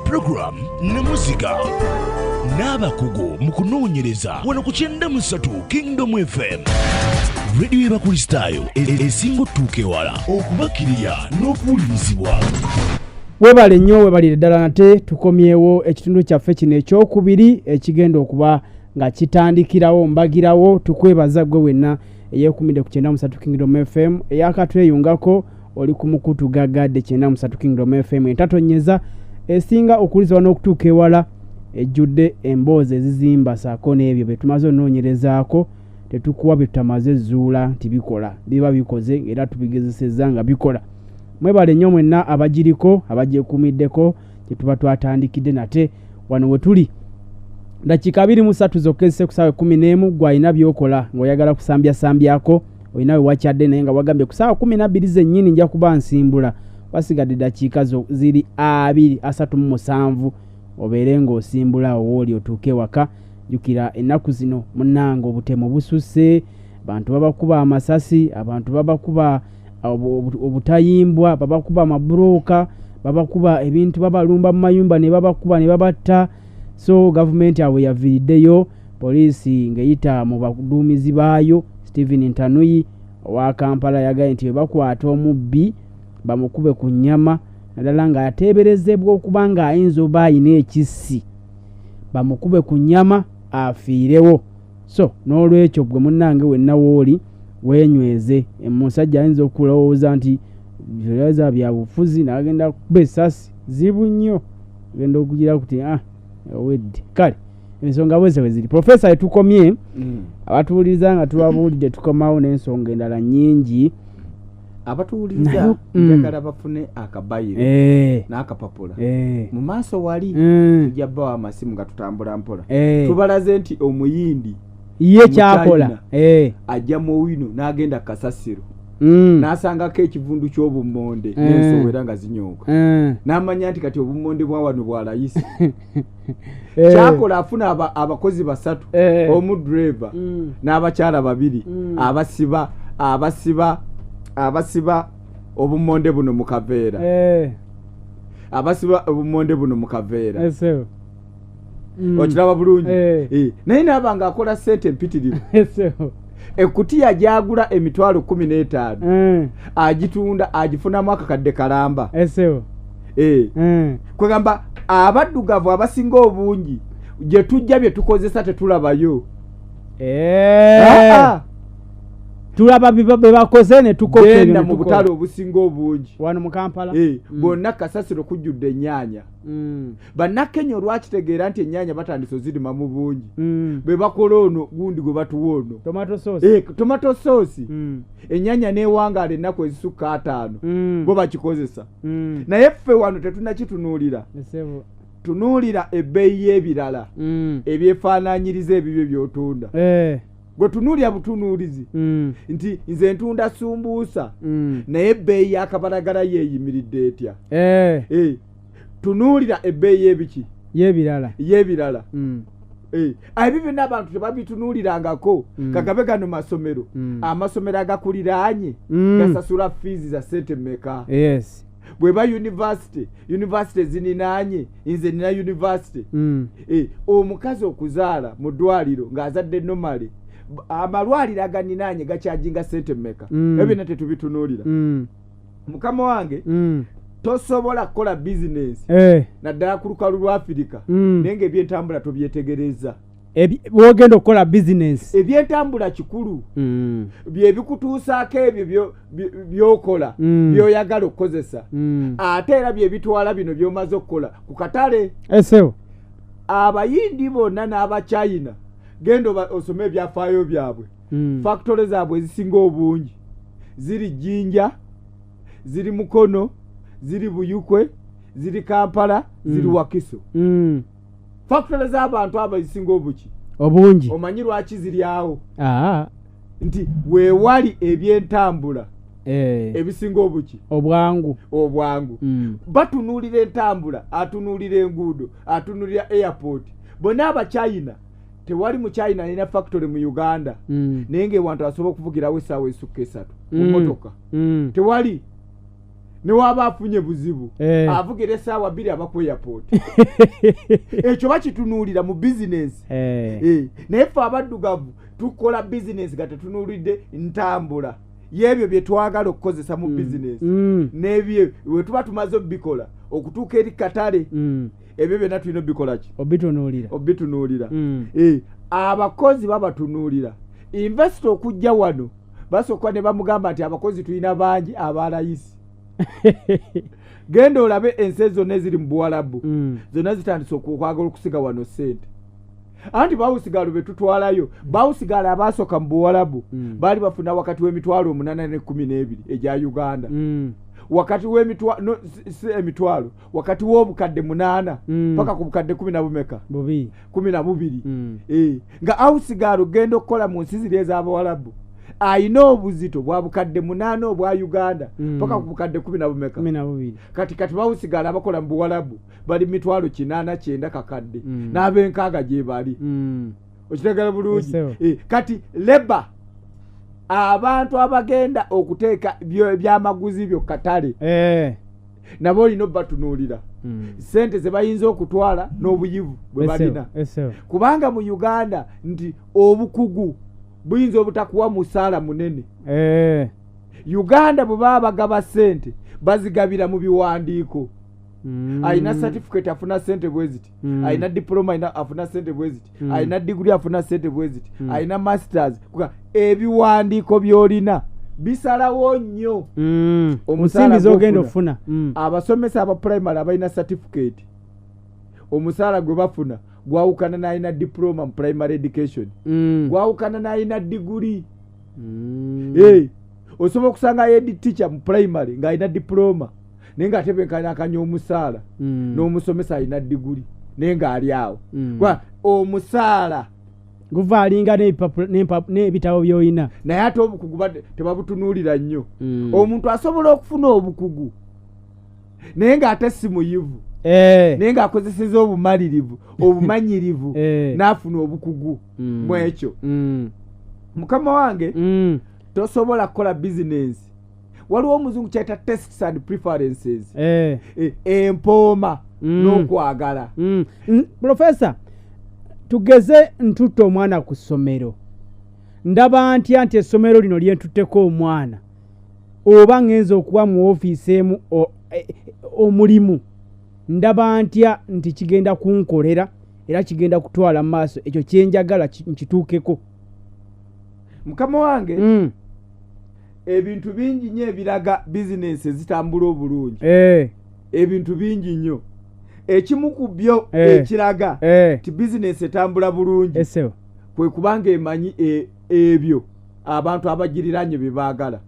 Program Namuziga n'abakugu mu kunoonyereza wano ku 93 Kingdom FM radio y'abakristaayo esinga ottuuka ewala okubakiriya n'okuwulirizibwa. Webale nnyo webalire ddala nate tukomyewo ekitundu kyaffe kino ekyokubiri ekigenda okuba nga kitandikirawo mbagirawo. Tukwebaza gwe wenna eyeekumidde ku 93 Kingdom FM eyakatweyungako oli ku mukutu gagadde 93 Kingdom FM entatonyeza esinga okuliza n'okutuuka ewala ejjudde emboozi ezizimba saako n'ebyo bye tumaze onoonyerezaako tetukuwa bye tutamaze zuula tibikola biba bikoze era tubigezesezza nga bikola. Mwebale nnyo mwenna abagiriko abagyekuumiddeko kye tuba twatandikidde nate wano we tuli dakiika 23 zokka ezise ku ssaawa 11 gw'alina by'okola ng'oyagala kusambyasambyako olina we wakyadde naye nga wagambye ku ssaawa 12 zennyini nja kuba nsimbula wasigadde dakiika ziri 37 obeere ng'osimbula owooli otuuke waka. Jjukira ennaku zino munnange obutemu bususse, abantu babakuba amasasi, abantu babakuba obutayimbwa, babakuba amabulooka, babakuba ebintu, babalumba mu mayumba ne babakuba ne babatta. So gavumenti awe yaviriddeyo, poliisi ng'eyita mu baduumizi baayo Stephen Ntanuyi owa Kampala yagaye nti bakwata omubbi bamukube ku nnyama naddala nga yateeberezebwa okuba nga ayinza oba ayina ekissi bamukube ku nnyama afiirewo. So n'olwekyo gwe munnange wenna wooli weenyweze. Omusajja ayinza okulowooza nti byoza bya bufuzi n'agenda kuba essasi zibu nnyo agenda okugira kuti owedde kale ensonga bweze we ziri. Profesa etukomye abatuwuliriza nga tubabuulidde tukomawo n'ensonga endala nnyingi abatuwuliriza njagala bafune akabayiro n'akapapula mu maaso wali tujja bbawo amasimu nga tutambula mpola tubalaze nti omuyindi ye kyakola ajja mu wino n'agenda kasasiro n'asangako ekivundu ky'obummonde n'ensowera nga zinyooka n'amanya nti kati obummonde bwa wano bwa layisi kyakola afuna abakozi 3 omudreva n'abakyala 2 abasiba obummonde buno mu kaveera abasiba obummonde buno mu kaveera okiraba bulungi naye n'abanga akola ssente mpitirivu ekutiya gyagula emitwalo 15 agitunda agifunamu akakadde kalamba kwegamba abaddugavu abasinga obungi gye tujja bye tukozesa tetulabayo tulaba bebakoze ne tukokenda mu butale obusinga obungi wano mu Kampala bonna kasasiro kujjudde ennyaanya bannakenya olwakitegeera nti ennyaanya batandise zirima mu bungi be bakola ono gundi gwe batuwa ono tomato sauce ennyaanya n'ewangaala ennaku ezisukka 5 bo bakikozesa naye ffe wano tetunakitunuulira tunuulira ebbeeyi y'ebirala ebyefaanaanyiriza ebibyo by'otunda gwe tunuulira butunuulizi nti nze ntunda sumbuusa naye ebbeeyi y'akabalagala yeeyimiridde etya tunuulira ebbeeyi y'ebiki y'ebirala ebyo byonna abantu tebabitunuulirangako kagabe gano masomero amasomero agakuliraanye gasasula fiizi za ssente mmeka bweba university zininaanye nze nina university omukazi okuzaala mu ddwaliro ng'azadde nomale amalwaliro aganinaanye gakyajinga ssente mmeka ebyo byonna tetubitunuulira mukama wange tosobola kukola bizinesi naddala ku lukalu lwa Afirika naye ng'ebyentambula tobyetegereza wogenda okukola bizinesi ebyentambula kikulu byebikutuusaako ebyo byokola byoyagala okukozesa ate era byebitwala bino byomaze okukola ku katale abayindi bonna n'abachina genda osome ebyafaayo byabwe factory zaabwe ezisinga obungi ziri Jjinja ziri Mukono ziri Buyukwe ziri Kampala ziri Wakiso factory z'abantu abazisinga obungi omanyi lwaki ziri awo nti weewali ebyentambula ebisinga obwangu batunuulira entambula atunuulira enguudo atunuulira airport bonna abachina tewali mu China nina factory mu Uganda naye ng'ewantu asobola okuvugirawo essaawa esukka 3 mu motoka tewali ne waba afunye buzibu avugira essaawa 2 abaku airport ekyo bakitunuulira mu business naye ffe abaddugavu tukola business nga tetunuulidde ntambula y'ebyo bye twagala okukozesa mu business n'ebyo we tuba tumaze obikola okutuuka eri katale ebyo byonna tulina obikola ki obitunuulira abakozi babatunuulira investor okujja wano basooka ne bamugamba nti abakozi tulina bangi abalayisi genda olabe ensi zonna eziri mu Buwarabu zonna zitandise okwagala okusiga wano ssente anti bawusigalo betutwalayo bawusigalo abasooka mu Buwarabu baali bafuna wakati w'emitwalo 8 ne 12 egya Uganda wakati w'emitwalo wakati w'obukadde 8 paka ku bukadde 12 nga awusigalo genda okukola mu nsi ziri ez'Abawarabu ayina obuzito bwa bukadde 8 obwa Uganda paka ku bukadde 12 kati bawusigala abakola mu Buwarabu bali mitwalo 8 kakadde n'abenkaaga gye bali okitegala bulungi kati leba abantu abagenda okuteeka byamaguzi byo katale nabo olina batunuulira sente ze bayinza okutwala n'obuyivu bwe balina kubanga mu Uganda nti obukugu buyinza obutakuwa musaala munene Uganda bwe baba bagaba sente bazigabira mu biwandiiko ayina certificate afuna sente bweziti ayina diploma afuna sente bweziti ayina degree afuna sente bweziti ayina masters ebiwandiiko byolina bisalawo nnyo omusaala zogenda ofuna abasomesa aba primary abayina certificate omusaala gwe bafuna gwawukana n'ayina diploma mu primary education gwawukana n'ayina degree osobola okusanga head teacher mu primary ng'ayina diploma naye ng'atebenkanya omusaala n'omusomesa ayina degree naye ng'ali awo omusaala guvaalinga n'ebitabo by'olina naye ate obukugu tebabutunuulira nnyo omuntu asobola okufuna obukugu naye ng'ate si muyivu naye ng'akozeseza obumalirivu obumanyirivu n'afuna obukugu mu ekyo mukama wange tosobola kukola bizinensi waliwo omuzungu kyayita tastes and preferences empooma n'okwagala Professor tugeze ntutta omwana ku ssomero ndaba ntya nti essomero lino lyentutteko omwana oba ngenza okuwa mu ofiisi emu omulimu ndaba ntya nti kigenda kunkolera era kigenda kutwala mu maaso ekyo kyenjagala nkituukeko mukama wange ebintu bingi nnyo ebiraga bizinensi ezitambula obulungi ebintu bingi nnyo ekimu ku byo ekiraga ti bizinensi etambula bulungi kwe kubanga emanyi ebyo abantu abagiriranye bye baagala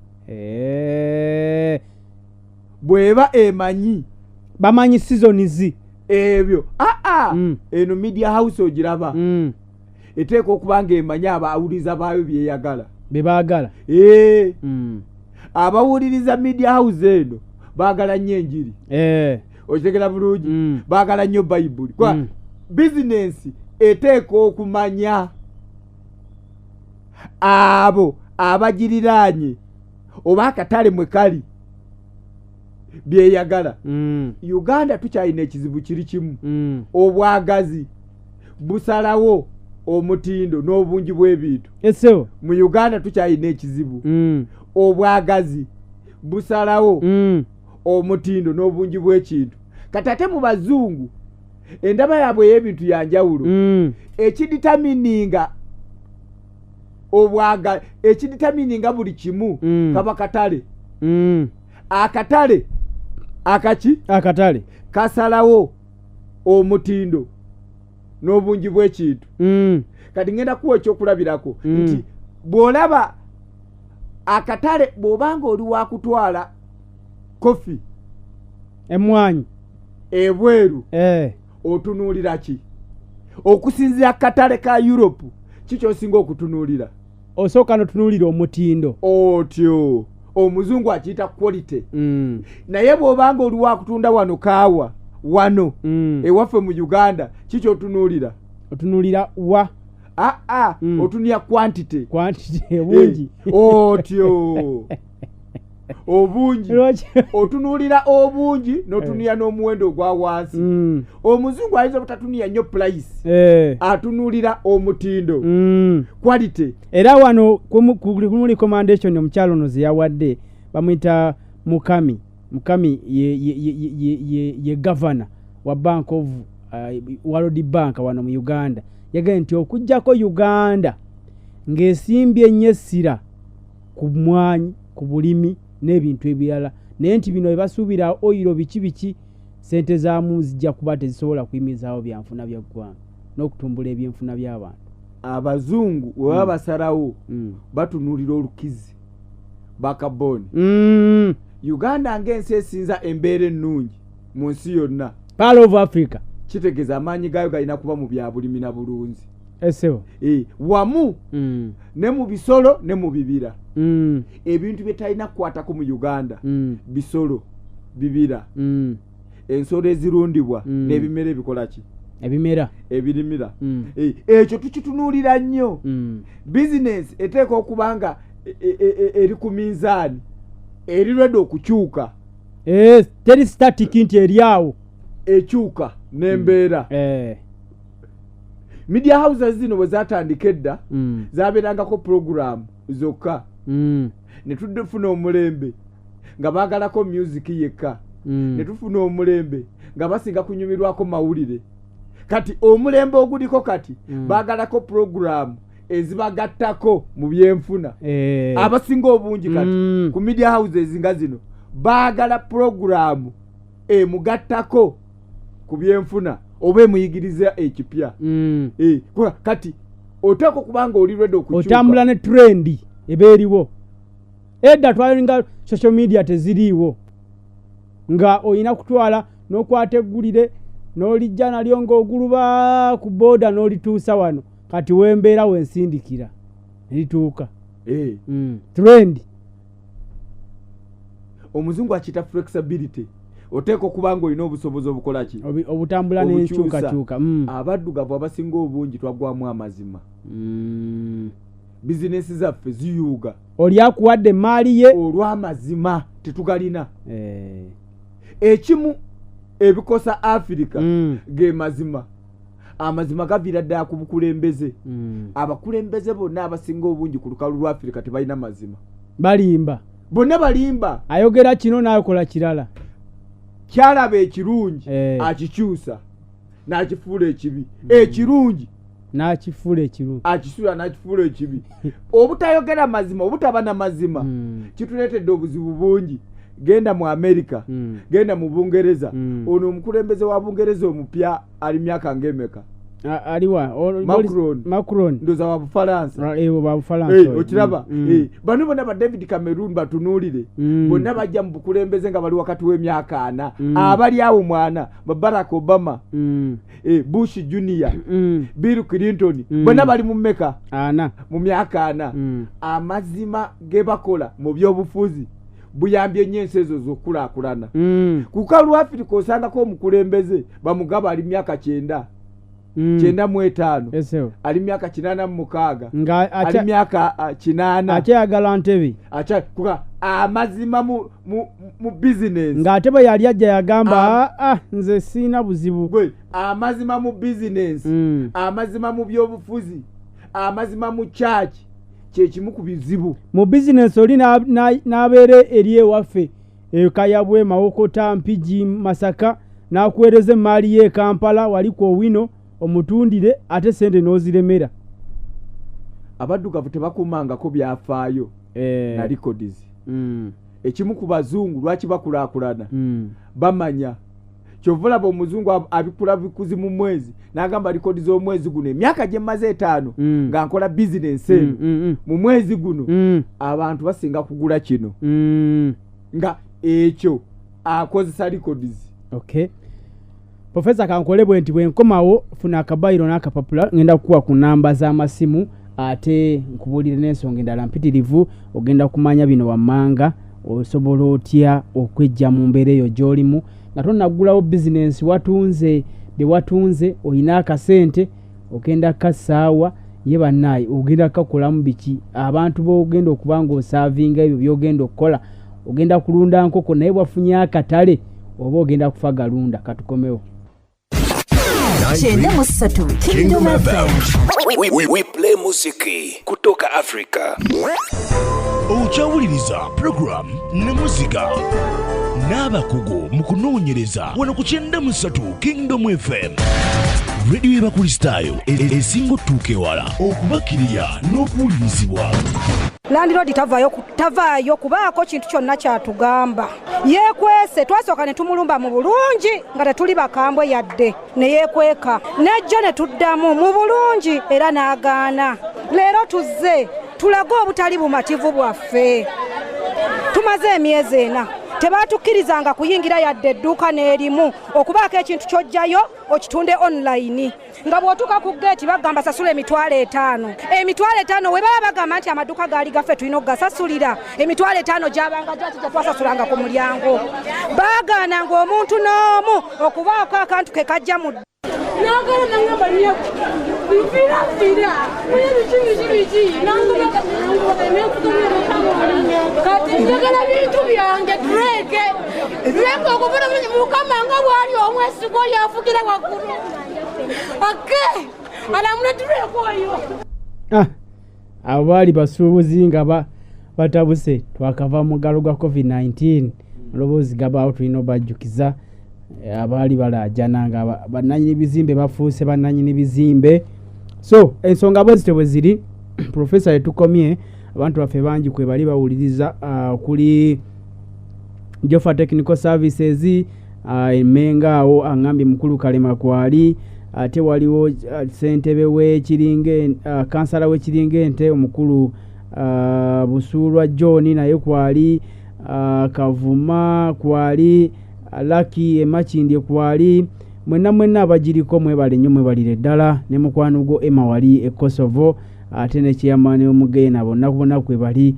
bw'eba emanyi bamanyi seasonizi ebyo eno media house ogiraba eteeka okubanga emanyi abawuliriza baayo byeyagala bebaagala abawuliriza media house eno baagala nnyo enjiri okitegera bulungi baagala nnyo bayibuli kwa bizinensi eteeka okumanya abo abagiriranye oba akatale mwe kali byeyagala Uganda tukyalina ekizibu kiri kimu obwagazi busalawo omutindo n'obungi bw'ebintu mu Uganda tukyalina ekizibu obwagazi busalawo omutindo n'obungi bw'ekintu kati ate mu bazungu endaba yaabwe y'ebintu yanjawulo ekiditamininga ekiditamininga buli kimu kaba katale akatale akatale kasalawo omutindo n'obungi bw'ekintu kati ngenda kuwa ekyokulabirako nti bw'olaba akatale bw'obanga oli wakutwala kofi emwanyi ebweru otunuulira ki okusinzira katale ka Europe kikyosinga okutunuulira osooka notunuulira omutindo otyo omuzungu akiyita quality naye bw'obanga oli wakutunda wano kaawa wano ewaffe mu Uganda kikyotunuulira otunuulira wa otunuulira quantity bungi otyo obungi otunulira obungi n'otunuya n'omuwendo gwa wansi omuzungu ayinza butatunulira nnyo price atunulira omutindo quality. Era wano ku recommendation omukyalo ono ze yawadde bamuyita Mukami ye governor wa Bank of World Bank wano mu Uganda yagambye nti okujjako Uganda ng'esimbye ennyo essira ku mwanyi ku bulimi n'ebintu ebirala naye nti bino ebasuubira oyiro biki sente zaamu zijja kuba tezisobola kuyimizaawo byanfuna bya ggwanga n'okutumbula ebyenfuna by'abantu. Abazungu we babasalawo batunuulira olukizi bakaboni. Uganda ng'ensi esinza embeera ennungi mu nsi yonna. Pearl of Africa. Kitegeeza amaanyi gaayo galina kuba mu bya bulimi na bulunzi. Esewo. Wamu ne mu bisolo ne mu bibira. Ebintu bye talina kukwatako mu Uganda bisolo bibira ensolo ezirundibwa n'ebimera ebikola ki ebirimira ekyo tukitunuulira nnyo. Bizinesi eteeka okubanga eri ku minzaani erirwedde okukyuka teri static nti eryawo ekyuka n'embeera. Media houses zino bwe zatandika edda zabeerangako program zokka ne tudefuna omulembe nga baagalako music yekka ne tufuna omulembe nga basinga kunyumirwako mawulire. Kati omulembe oguliko kati baagalako program ezibagattako mu byenfuna. Abasinga obungi kati ku media houses nga zino baagala program mugattako ku byenfuna oba emuyigiriza ekipya. Kati oteeka okubanga oli ready okukyuka otambula ne trend eba eriwo. Edda twalinga social media teziriiwo nga oyina kutwala n'okwata eggulire n'olijja nalyo ng'oguluba ku boda n'olituusa wano kati wembeera wensindikira nelituuka. Trend omuzungu akita flexibility. Oteeka okubanga olina obusobozi obukola ki obutambula n'enkyukakyuka. Abaddugavu abasinga obungi twagwamu amazima. Bizinesi zaffe ziyuuga oli akuwadde emaali ye olw'amazima tetugalina. Ekimu ebikosa Africa ge mazima. Amazima gaviira ddala ku bukulembeze. Abakulembeze bonna abasinga obungi ku lukalu lwa Africa tebalina mazima. Balimba bonna balimba. Ayogera kino n'akola kirala. Kyalaba ekirungi akikyusa n'akifuula ekibi. Ekirungi n'akifuula ekirungi akisula n'akifuula ekibi. Obutayogera mazima obutaba na mazima kituleetedde obuzibu bungi. Genda mu America genda mu Bungereza ono omukulembeze wa Bungereza omupya ali myaka ng'emeka aliwa Macron ndoza wa Bufaransa wa Bufaransa okiraba bano bonna ba David Cameron batunuulire bonna bajja mu bukulembeze nga bali wakati w'emyaka 4 abali awo mwana Barack Obama Bush Junior Bill Clinton bonna bali mu mmeka mu myaka 4 amazima ge bakola mu byobufuzi buyambye nnyo ensi ezo z'okulaakulana. Ku kalu Africa osangako omukulembeze bamugaba ali myaka 9 ali myaka 86 ali myaka 8 akyayagala ntebe amazima mu business ng'ate bwe yali ajja yagamba nze siina buzibu. Amazima mu business amazima mu byobufuzi amazima mu church kyekimu ku bizibu. Mu business oli n'abeere eri ewaffe ekayabwe Mawokota Mpigi Masaka n'akuweereza emaali ye Kampala wali ku Owino omutundire ate sente n'oziremera. Abaddugavu tebakumangako byafaayo na records. Ekimu ku bazungu lwaki bakulaakulana bamanya kyovulaba omuzungu abikula bikuzi mu mwezi n'agamba likodi z'omwezi guno emyaka gye maze 5 nga nkola business mu mwezi guno abantu basinga kugula kino nga ekyo akozesa records. Okay. Professor Kankolebwe nti bwenkomawo funa akabayiro n'akapapula ngenda kukuwa ku namba z'amasimu ate nkubulire n'ensonga endala mpitirivu ogenda kumanya bino wammanga osobola otya okwejja mu mbeera eyo gy'olimu nga tonnaggulawo bizinensi watunze bye watunze oyina akasente ogenda kasaawa ye bannaayi ogenda kakolamu biki abantu b'ogenda okuba ng'osaavinga ebyo by'ogenda okukola ogenda kulunda nkoko naye bwafunye akatale oba ogenda kufa galunda. Katukomewo. Kingdom FM. We play muziki kutoka Africa. Ochawuliriza program Namuziga n'abakugu mu kunoonyereza wano ku 93 Kingdom FM. Radio y'Abakristo esinga ottuuka ewala okubakirira n'okuwulirizibwa. Landlord tavaayo kubaako kintu kyonna kyatugamba. Yeekwese twasooka ne tumulumba mu bulungi nga tetuli bakambwe yadde ne yeekweka. Nejjo ne tuddamu mu bulungi era n'agaana. Leero tuzze tulaga obutali bumativu bwaffe. Tumaze emyezi 4. Tebatukkirizanga kuyingira yadde edduuka n'erimu okubaako ekintu ky'ojjayo okitunde online. Nga bw'otuuka ku ggeeti bagamba sasula $5,000. $5,000 we baba bagamba nti amaduuka gaali gaffe tulina okugasasulira. $5,000 gyabanga gyati gye twasasulanga ku mulyango. Baagaananga omuntu n'omu okubaako akantu ke kajja mu nagala nangamba niyo fira kuye bichi nangamba kati njagala bintu byange treke lweko okubona mukama nga bwali omwesi gwo yafugira waggulu ake alamule treke oyo. Abo baali basuubuzi nga batabuse twakava mu galo gwa COVID-19 oloboozi gabaawo tulina obajjukiza. Abaali balajana nga bananyini bizimbe bafuuse bananyini bizimbe. So ensonga bwezi tebwe ziri. Professor yetukomye abantu baffe bangi kwe bali bawuliriza kuli Jofa Technical Services emenga awo angambye mukulu Kalema kwali ate waliwo sentebe we kiringe kansala we kiringe ente omukulu Busulwa John naye kwali Kavuma kwali Lucky Emachindye kwali mwenna abagiriko mwebale nnyo mwebalire ddala ne mukwano gwo Emma wali e Kosovo ate ne kiyamane omugenda bonna kwe bali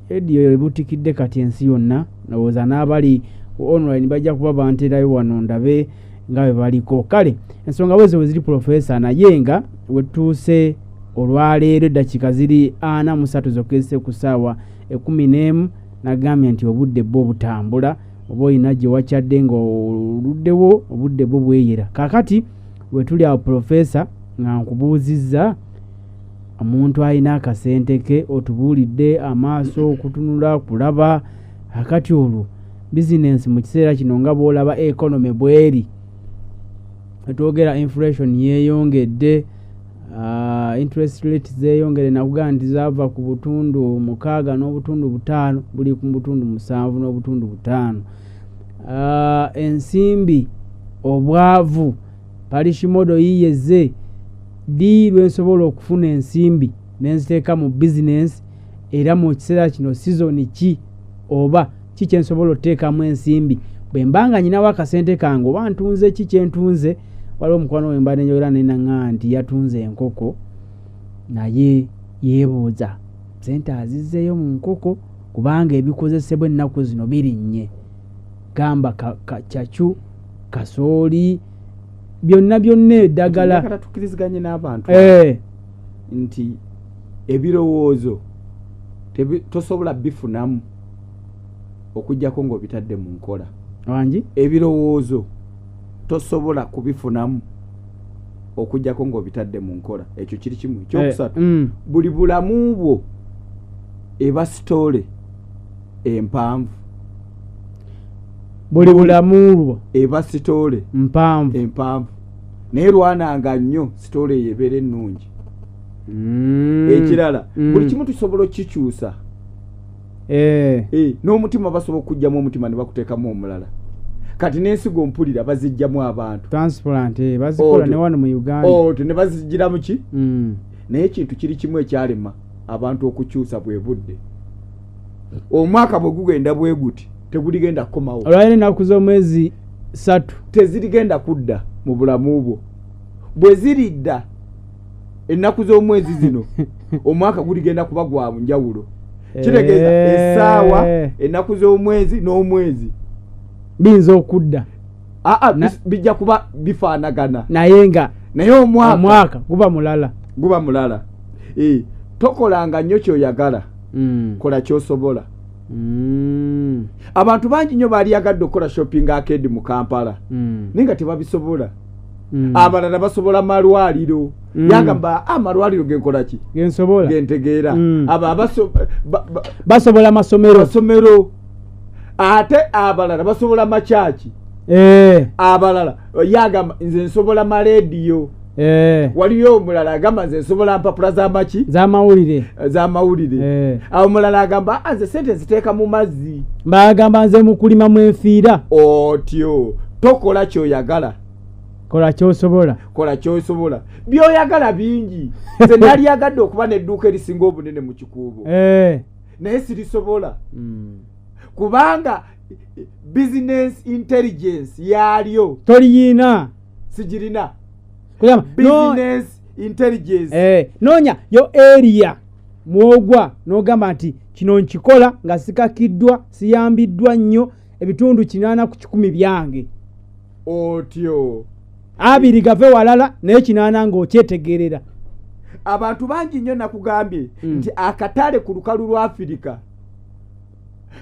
edio ebutikidde kati ensi yonna nowoza n'abali online bajja kuba banterayo wano ndabe nga baliko. Kale ensonga bwe ziri professor naye nga wetuuse olwaleero dakika ziri 43 zokese ku ssaawa 11 nagambye nti obudde bwo butambula oba oyina gye wakyadde nga oluddewo obudde bwo bweyera. Kakati wetuli awo professor nga nkubuuzizza omuntu alina akasente ke otubuulidde amaaso okutunula kulaba akati olwo bizinensi mu kiseera kino nga bw'olaba economy bweri etwogera inflation yeeyongedde interest rate zeeyongere nakugamba nti zaava ku butundu 6 n'obutundu 5 buli ku butundu 7 n'obutundu 5. Ensimbi obwavu palishimodo yiyeze di lwensobola okufuna ensimbi nenziteeka mu business era mu kiseera kino season ki oba kikyensobola oteekamu ensimbi bwe mbanga nyinawo akasente kange oba ntunze kikyentunze waliwo omukwano we mba nenjogera nenaŋŋaa nti yatunze enkoko naye yeebuuza sente azizzeeyo mu nkoko kubanga ebikozesebwa ennaku zino birinnye gamba kacacu kasooli byonna eddagala tukkiriziganye n'abantu nti ebirowoozo tosobola bifunamu okujjako ng'obitadde mu nkola wangi. Ebirowoozo tosobola kubifunamu okujjako ng'obitadde mu nkola. Ekyo kiri kimu. Ekyokusatu buli bulamu bwo eba sitole empanvu. Buli bulamu bwo eba sitole empanvu naye lwananga nnyo sitole yebeera ennungi. Ekirala buli kimu tusobola okikyusa. N'omutima basobola okujjamu omutima ne bakuteekamu omulala. Kati n'ensigo mpulira bazijjamu abantu transplant bazikola ne wano mu Uganda ne bazijjiramu ki. Naye ekintu kiri kimu ekyalema abantu okukyusa bwe budde. Omwaka bwe gugenda bwe guti teguligenda kukomawo. Olwali ennaku z'omwezi 3 tezirigenda kudda mu bulamu bwo. Bwe ziridda ennaku z'omwezi zino omwaka guligenda kuba gwa njawulo. Kitegeeza essaawa ennaku z'omwezi n'omwezi binza okudda. Bijja kuba bifaanagana naye omwaka guba mulala. Tokolanga nnyo kyoyagala, kola kyosobola. abantu bangi nnyo baali yagadde okukola shopping arcade mu Kampala ninga tebabisobola. Abalala basobola malwaliro yagamba amalwaliro genkola ki gensobola gentegeera aba basobola masomero ate abalala basobola machachi abalala yagamba nze nsobola maradio waliyo omulala agamba nze nsobola mpapula za mawulire awo omulala agamba nze sente ziteeka mu mazzi bagamba nze mukulima mu enfiira otyo tokola kyoyagala kola kyosobola byoyagala bingi nze nali yagadde okuba n'edduuka erisinga obunene mu kikuubo naye sirisobola kubanga business intelligence yalyo toliyina sigirina kuyama business intelligence nonya yo area mwogwa nogamba nti kino nkikola nga sikakiddwa siyambiddwa nnyo ebitundu 8 ku 10 byange otyo abiri gave walala naye 8 ng'okyetegerera. Abantu bangi nnyo nakugambye nti akatale ku lukalu lwa Afirika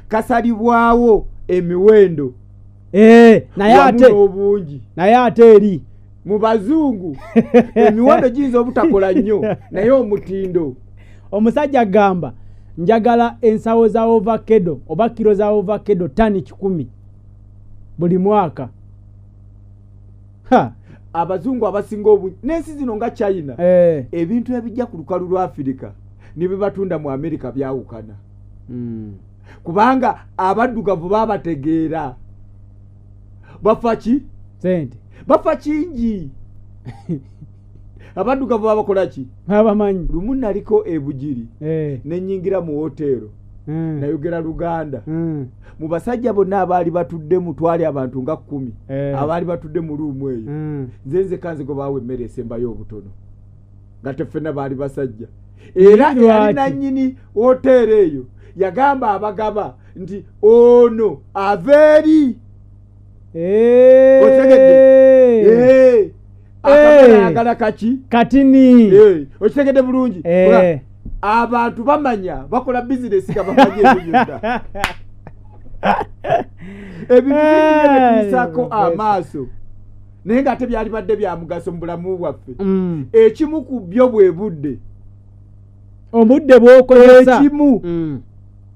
kasalibwawo emiwendo naye ate eri mu bazungu emiwendo giyinza obutakola nnyo naye omutindo. Omusajja agamba njagala ensawo za ovacado oba kilo za ovacado tani 10 buli mwaka. Abazungu abasinga obungi n'ensi zino nga China ebintu ebijja ku lukalu lwa Afirika nibe batunda mu Amerika byawukana kubanga abaddugavu babategeera bafa kingi abaddugavu babakola ki babamanyi. Lumu naliko ebujiri nenyingira mu hotero nayogera Luganda mu basajja bonna abaali batudde mu twali abantu nga 10 abaali batudde mu ruumu eyo nzenze kanze go bawe emmere esembayo obutono nga tefena baali basajja era yalina nnyini hotero eyo yagamba abagaba nti ono aveeri otegedde akabala yagala kaki katini okitegedde bulungi abantu bamanya bakola business nga bamanyi ebyonna ebintu by'ebisako amaaso naye ng'ate byali badde bya mugaso mu bulamu bwaffe ekimu ku byo bwe budde obudde bw'okozesa ekimu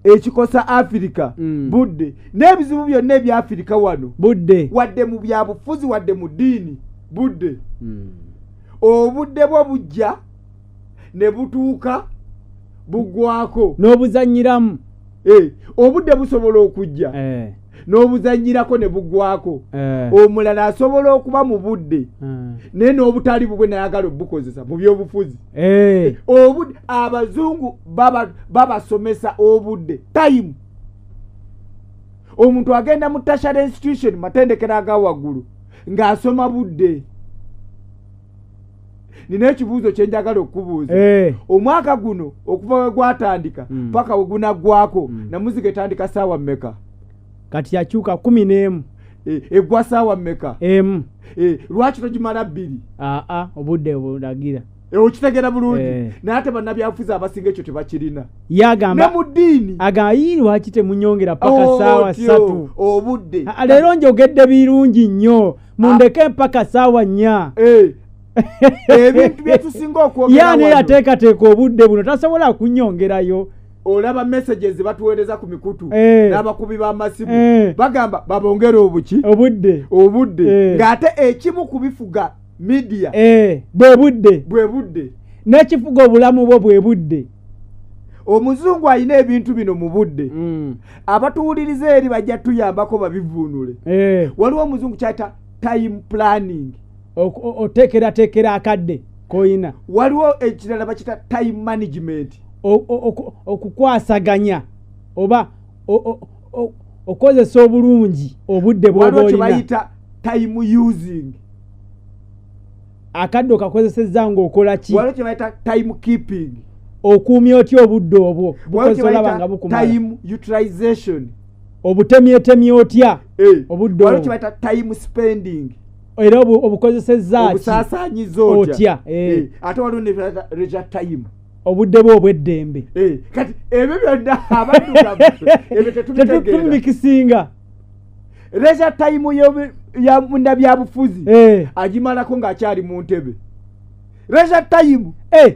ekikosa Afirika budde n'ebizibu byonna ebya Afirika wano budde wadde mu byabufuzi wadde mu ddiini budde obudde bwo bujja ne butuuka bugwako n'obuzanyiramu obudde busobola okujja n'obuzanyirako ne bugwako omulala asobola okuba mu budde naye n'obutali bubwe nayagala obukozesa mu byobufuzi obudde abazungu babasomesa obudde time. Omuntu agenda mu tertiary institution matendekera aga waggulu ng'asoma budde. Nina ekibuuzo kye njagala okubuuza omwaka guno okuva we gwatandika paka we gunaggwako Namuziga etandika ssaawa mmeka? Kati yakyuka 11 eggwa ssaawa mmeka? Lwaki togimala 2? Obudde obulagira okitegera bulungi naye ate bannabyabufuzi abasinga ekyo tebakirina yagamba ne mu ddiini agamba lwaki temunyongera paka ssaawa 3 obudde leero njogedde birungi nnyo mundeke paka ssaawa 4 ebintu byetusinga okwogera yani yateekateeka obudde buno tasobola kunyongerayo. Olaba messages batuweereza ku mikutu n'abakubi b'amasimu bagamba babongere obudde ng'ate ekimu kubifuga media bwe budde n'ekifuga obulamu bwo bwe budde. Omuzungu alina ebintu bino mu budde abatuwuliriza eri bajja tuyambako babivuunule. Waliwo omuzungu kyayita time planning, oteekerateekera akadde koyina. Waliwo ekirala bakita time management, okukwasaganya oba okozesa obulungi obudde bw'olina. Waliwo kibayita time using, akadde okakozesezza ng'okola ki. Waliwo kibayita time keeping, okuumya otya obudde obwo bukozesa nga bukumala. Time utilization, obutemyetemye otya obudde obwo. Waliwo kibayita time spending, era obukozesezza ki obusaasaanyiza otya. Ate waliwo ne leisure time, obudde bwo obw'eddembe kati ebyo byonna abaddugavu ebyo tetubitegeera tubikisinga leisure time ya munnabyabufuzi agimalako ng'akyali mu ntebe leisure time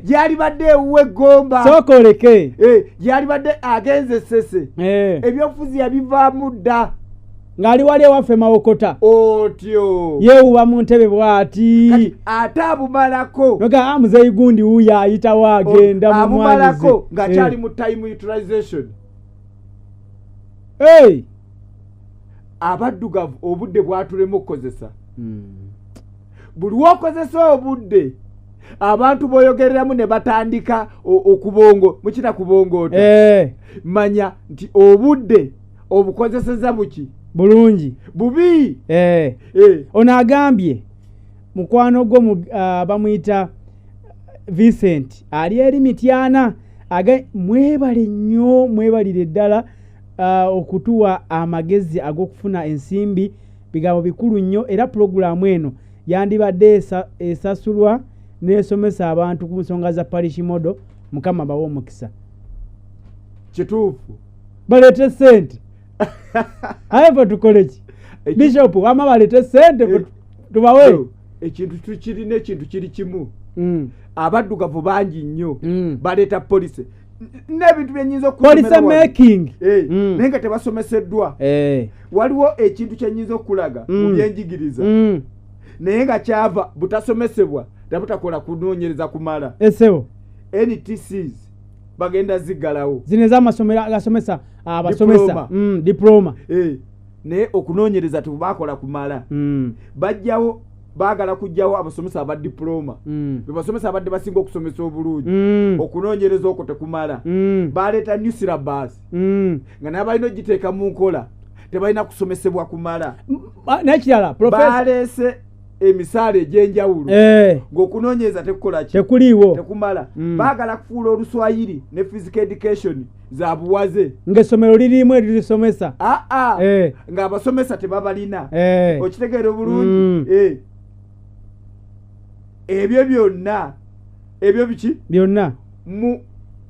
gyali badde ewuwe eggomba sookoleke gyali badde agenze sese ebyobufuzi yabivaamu dda ng'ali wali ewaffe mawokota otyo yeewuba mu ntebe bw'ati ate abumalako noga muzeeyi gundi wuyo ayitawo agenda mu abumalako ng'akyali mu time utilization abaddugavu obudde bwatulema okukozesa buli wokozesa obudde abantu boyogereramu ne batandika okubongo mukita kubongoota manya nti obudde obukozeseza buki bulungi bubi ono agambye mukwano gwo bamuyita Vincent ali eri Mityana mwebale nnyo mwebalire ddala okutuwa amagezi ag'okufuna ensimbi bigambo bikulu nnyo era pulogulaamu eno yandibadde esasulwa n'esomesa abantu ku nsonga za parish model mukama bawe omukisa kituufu balete sente ayevo tukoleki bishop wama balete sente tubawe ekintu tukirina ekintu kiri kimu abaddugavu bangi nnyo baleeta polisi n'ebintu byenyinza police making naye nga tebasomeseddwa waliwo ekintu kyenyinza okulaga mu byenjigiriza naye nga kyava butasomesebwa tabutakola kunoonyereza kumala esebo NTCs bagenda ziggalawo zino ez'amasomero agasomesa abasomesa diploma naye okunoonyereza tebakola kumala bajjawo baagala kujjawo abasomesa aba diploma bebasomesa abadde basinga okusomesa obulungi okunoonyereza okwo tekumala baleeta new syllabus nga nabalina ogiteeka mu nkola tebalina kusomesebwa kumala nekirala baleese emisaala egy'enjawulo ng'okunoonyereza tekukola ki tekuliiwo tekumala baagala kufuula oluswayiri ne physical education za buwaze ng'essomero lirimu eririsomesa ng'abasomesa tebabalina okitegeera obulungi ebyo byonna ebyo biki byonna mu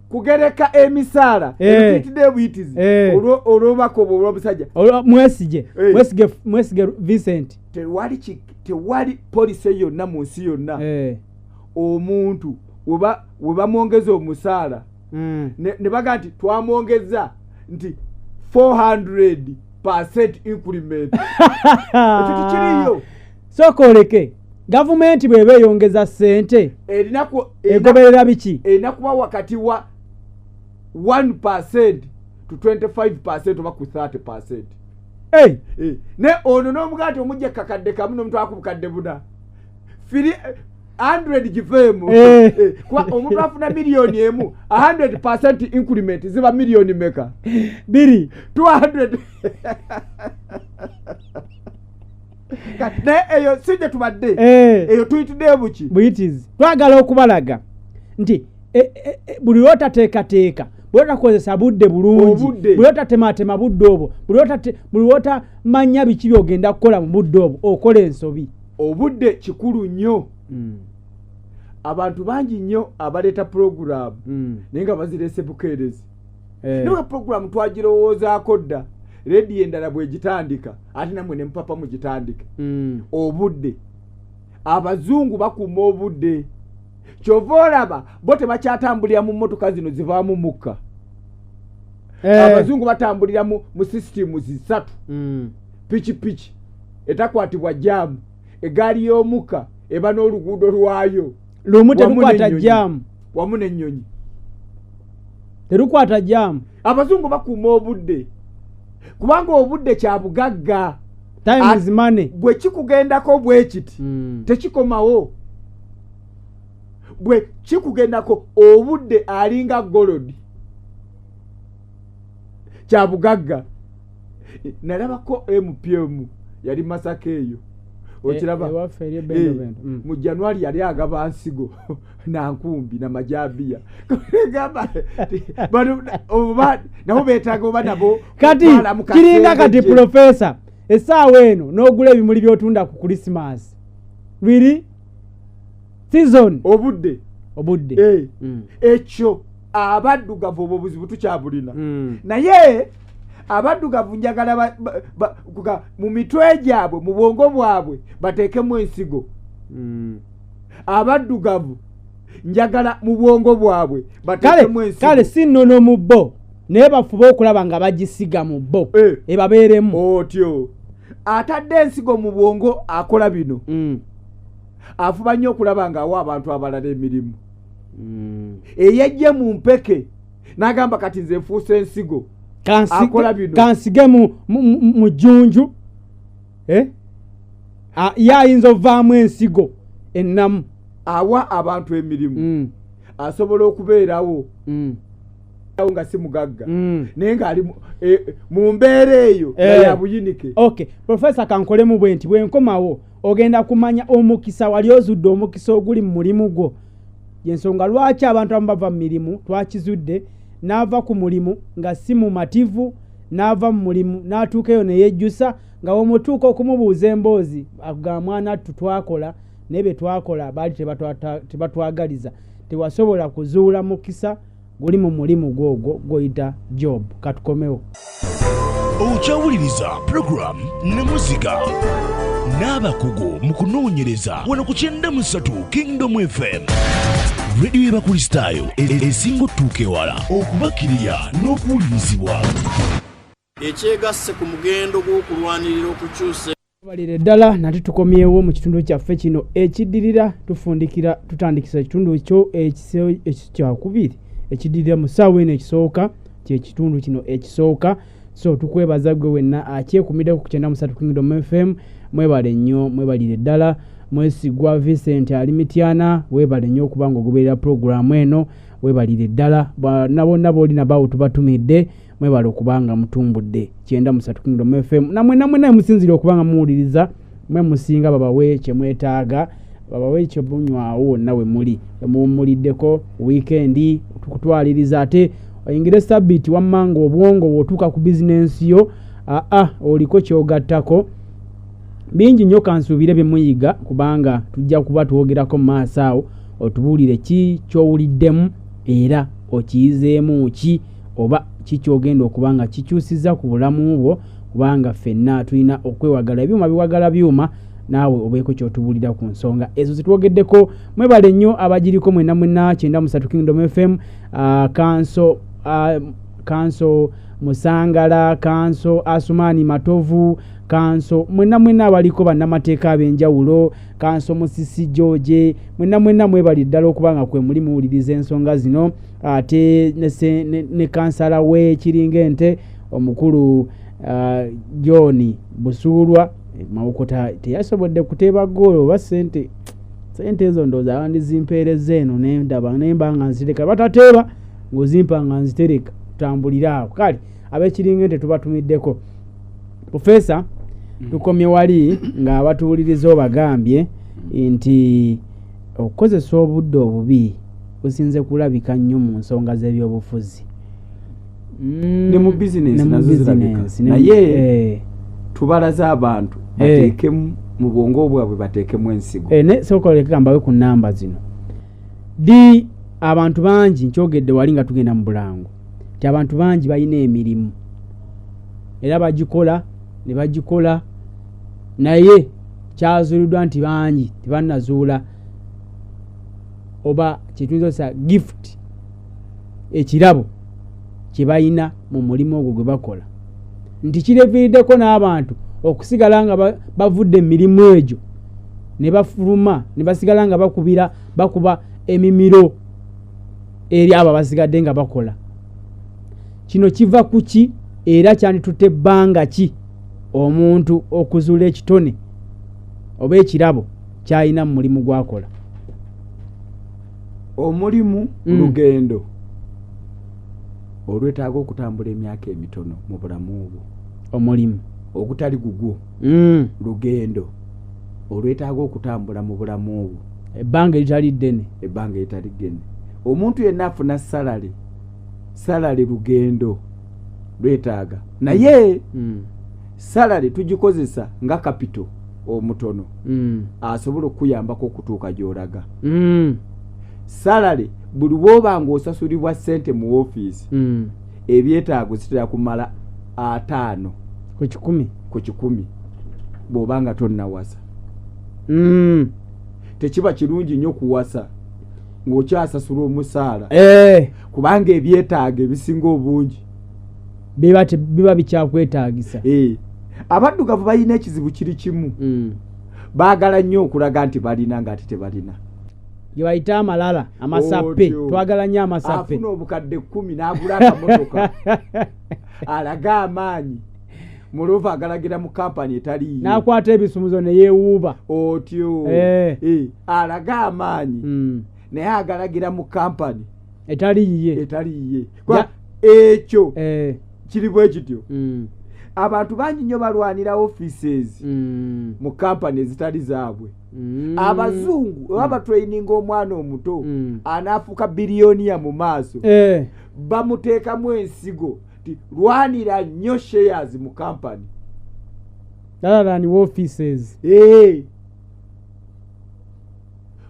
kugereka emisaala ebitidde buyitizi olw'obubaka obwo olw'omusajja mwesige Vincent tewali polisi yonna mu nsi yonna omuntu we bamwongeza omusaala ne baga nti twamwongeza nti 400% increment ekyo tikiriyo sokoleke gavumenti bweba eyongeza ssente egoberera biki erina kuba wakati wa 1% to 25% oba ku 30%. Ne ono n'omugaati omujja kakadde kamu n'omuntu akubukadde buna firi 100 gifeemu kuba omuntu afuna miliyoni emu 100% increment ziba miliyoni meka 200 naye eyo sijja tubadde eyo tuyitudde buki buyitizi twagala okubalaga nti buli lwotateekateeka buli lwotakozesa budde bulungi buli lwotatematema budde obwo buli lwotamanya biki byogenda kukola mu budde obwo okola ensobi obudde kikulu nnyo abantu bangi nnyo abaleeta puroguramu naye nga bazireese bukeerezi nawe puroguramu twagirowoozaako dda rediyo endala bwegitandika ate namwe ne mupapa mugitandika obudde abazungu bakuuma obudde kyova olaba bo tebakyatambulira mu mmotoka zino zivaamu mukka abazungu batambulira mu sisitimu zisatu pikipiki etakwatibwa jaamu egaali y'omukka eba n'oluguudo lwayo lumu terukwata jaamu wamu n'ennyonyi terukwata jaamu abazungu bakuuma obudde kubanga obudde kya bugagga time is money bwe kikugendako bwe kiti tekikomawo bwe kikugendako obudde alinga golodi kya bugagga nalabako MPM yali Masaka eyo okiraba mu January yali agaba nsigo na nkumbi na majabiya gamba nabo beetaga oba nabo kati kiringa kati professor essaawa eno n'ogula ebimuli by'otunda ku Christmas biri season obudde obudde ekyo abaddugavu obwo buzibu tukyabulina naye abaddugavu njagala mu mitwe gyabwe mu bwongo bwabwe bateekemu ensigo abaddugavu njagala mu bwongo bwabwe bateekemu ensigo kale si nnono mu bo naye bafube okulaba nga bagisiga mu bo ebabeeremu otyo atadde ensigo mu bwongo akola bino afuba nnyo okulaba ng'awa abantu abalala emirimu eyajje mu mpeke n'agamba kati nze nfuuse ensigo akola bino kansige mu Jjunju yayinza ovaamu ensigo ennamu awa abantu emirimu asobola okubeerawo nga si mugagga naye ng'ali mu mbeera eyo ya buyinike. Okay, Professor kankolemu bwe nti bwenkomawo ogenda kumanya omukisa wali ozudde omukisa oguli mu mulimu gwo yensonga lwaki abantu abamu bava mu mirimu twakizudde n'ava ku mulimu nga si mumativu n'ava mu mulimu n'atuuka eyo neyejjusa nga omutuuka okumubuuza emboozi ga mwana tutwakola naye bye twakola baali tebatwagaliza tewasobola kuzuula mukisa guli mu mulimu gwogwo goyita job. Katukomewo. Okyawuliriza program Namuziga n'abakugu mu kunoonyereza wano ku 93 Kingdom FM radio y'Abakristaayo esinga otuuka ewala okubakiriya n'okuwulirizibwa ekyegasse ku mugendo gw'okulwanirira okukyusa balire ddala nate tukomyewo mu kitundu kyaffe kino ekiddirira tufundikira tutandikisa ekitundu ekyo ekikyakubiri ekiddirira mu ssaawa eno ekisooka kyekitundu kino ekisooka so tukwebaza gwe wenna akyekumiddeko ku 93 Kingdom FM mwebale nnyo mwebalire ddala mwesigwa Vincent Alimityana webale nnyo okubanga ogoberera programu eno webalire ddala bonna boolina bawo tubatumidde mwebale okubanga mutumbudde 93 Kingdom FM namwe musinzire okubanga muwuliriza mwe musinga babawe kye mwetaaga babawe kye bunywawo nawe muli muwumuliddeko weekendi tukutwaliriza ate oyingire sabiti wammanga obwongo bwotuuka ku bizinensi yo oliko kyogattako bingi nnyo kansuubire bye muyiga kubanga tujja kuba tuwogerako mu maaso awo otubuulire ki kyowuliddemu era okiyizeemu ki oba kikyogenda okubanga kikyusiza ku bulamu bwo kubanga ffenna tulina okwewagala ebyuma biwagala byuma naawe obeeko kyotubulira ku nsonga ezo zitwogeddeko mwebale nnyo abagiriko mwena 93 Kingdom FM kanso Musangala kanso Asumani Matovu kanso mwena abaliko bannamateeka ab'enjawulo kanso Musisi George mwena mwebali ddala okubanga kwe muli muwuliriza ensonga zino ate ne kansala we Kiringente omukulu John Busuulwa mawokota teyasobodde kuteeba ggoolo oba sente ezo ndooza abandi zimpeereza eno nendaba nemba nga nzitereka batateeba ng'ozimpa nga nzitereka tutambulira awo kale ab'Ekiringente tubatumiddeko. Professor tukomye wali nga abatuwuliriza obagambye nti okukozesa obudde obubi kusinze kulabika nnyo mu nsonga z'ebyobufuzi ne mu bizinensi nazo zirabika naye tubalaza abantu bateekemu mu bwongo bwabwe bateekemu ensigo ne sokoleka gambawe ku namba zino abantu bangi nkyogedde wali nga tugenda mu bulango ti abantu bangi balina emirimu era bagikola ne bagikola naye kyazuuliddwa nti bangi tebannazuula oba kyetuyinza gift ekirabo kye balina mu mulimu ogwo gwe bakola nti kireviiriddeko n'abantu okusigala nga bavudde emirimu egyo ne bafuluma ne basigala nga bakuba emimiro eri abo basigadde nga bakola. Kino kiva ku ki era kyanditutte ebbanga ki omuntu okuzuula ekitone oba ekirabo kyalina mu mulimu gwakola? Omulimu lugendo olwetaaga okutambula emyaka emitono mu bulamu obwo. Omulimu ogutali gugwo lugendo olwetaaga okutambula mu bulamu obwo ebbanga eritali ddene. Omuntu yenna afuna salary lugendo lwetaaga naye salary tugikozesa nga capital omutono asobola okuyambako okutuuka gy'olaga. salary buli woba ng'osasulibwa ssente mu ofiisi ebyetaago zitera kumala 5 ku 10 bw'oba nga tonnawasa. Tekiba kirungi nnyo kuwasa ng'okyasasula omusaala kubanga ebyetaago ebisinga obungi biba bikyakwetaagisa. Abaddugavu balina ekizibu kiri kimu, baagala nnyo okulaga nti balina ng'ate tebalina. Gye bayita amalala amasappe, twagala nnyo amasappe. Afuna obukadde 10 n'agula akamotoka alaga amaanyi mulova agalagira mu kampani etaliiyo n'akwata ebisumuzo ne yeewuuba otyo. Alaga amaanyi naye agalagira mu kampani etaliiye ekyo kiri bwe kityo. Abantu bangi nnyo balwanira offices mu kampani ezitali zaabwe. Abazungu baba training omwana omuto anaafuka biliyoniya mu maaso bamuteekamu ensigo ti lwanira nnyo shares mu kampani than offices.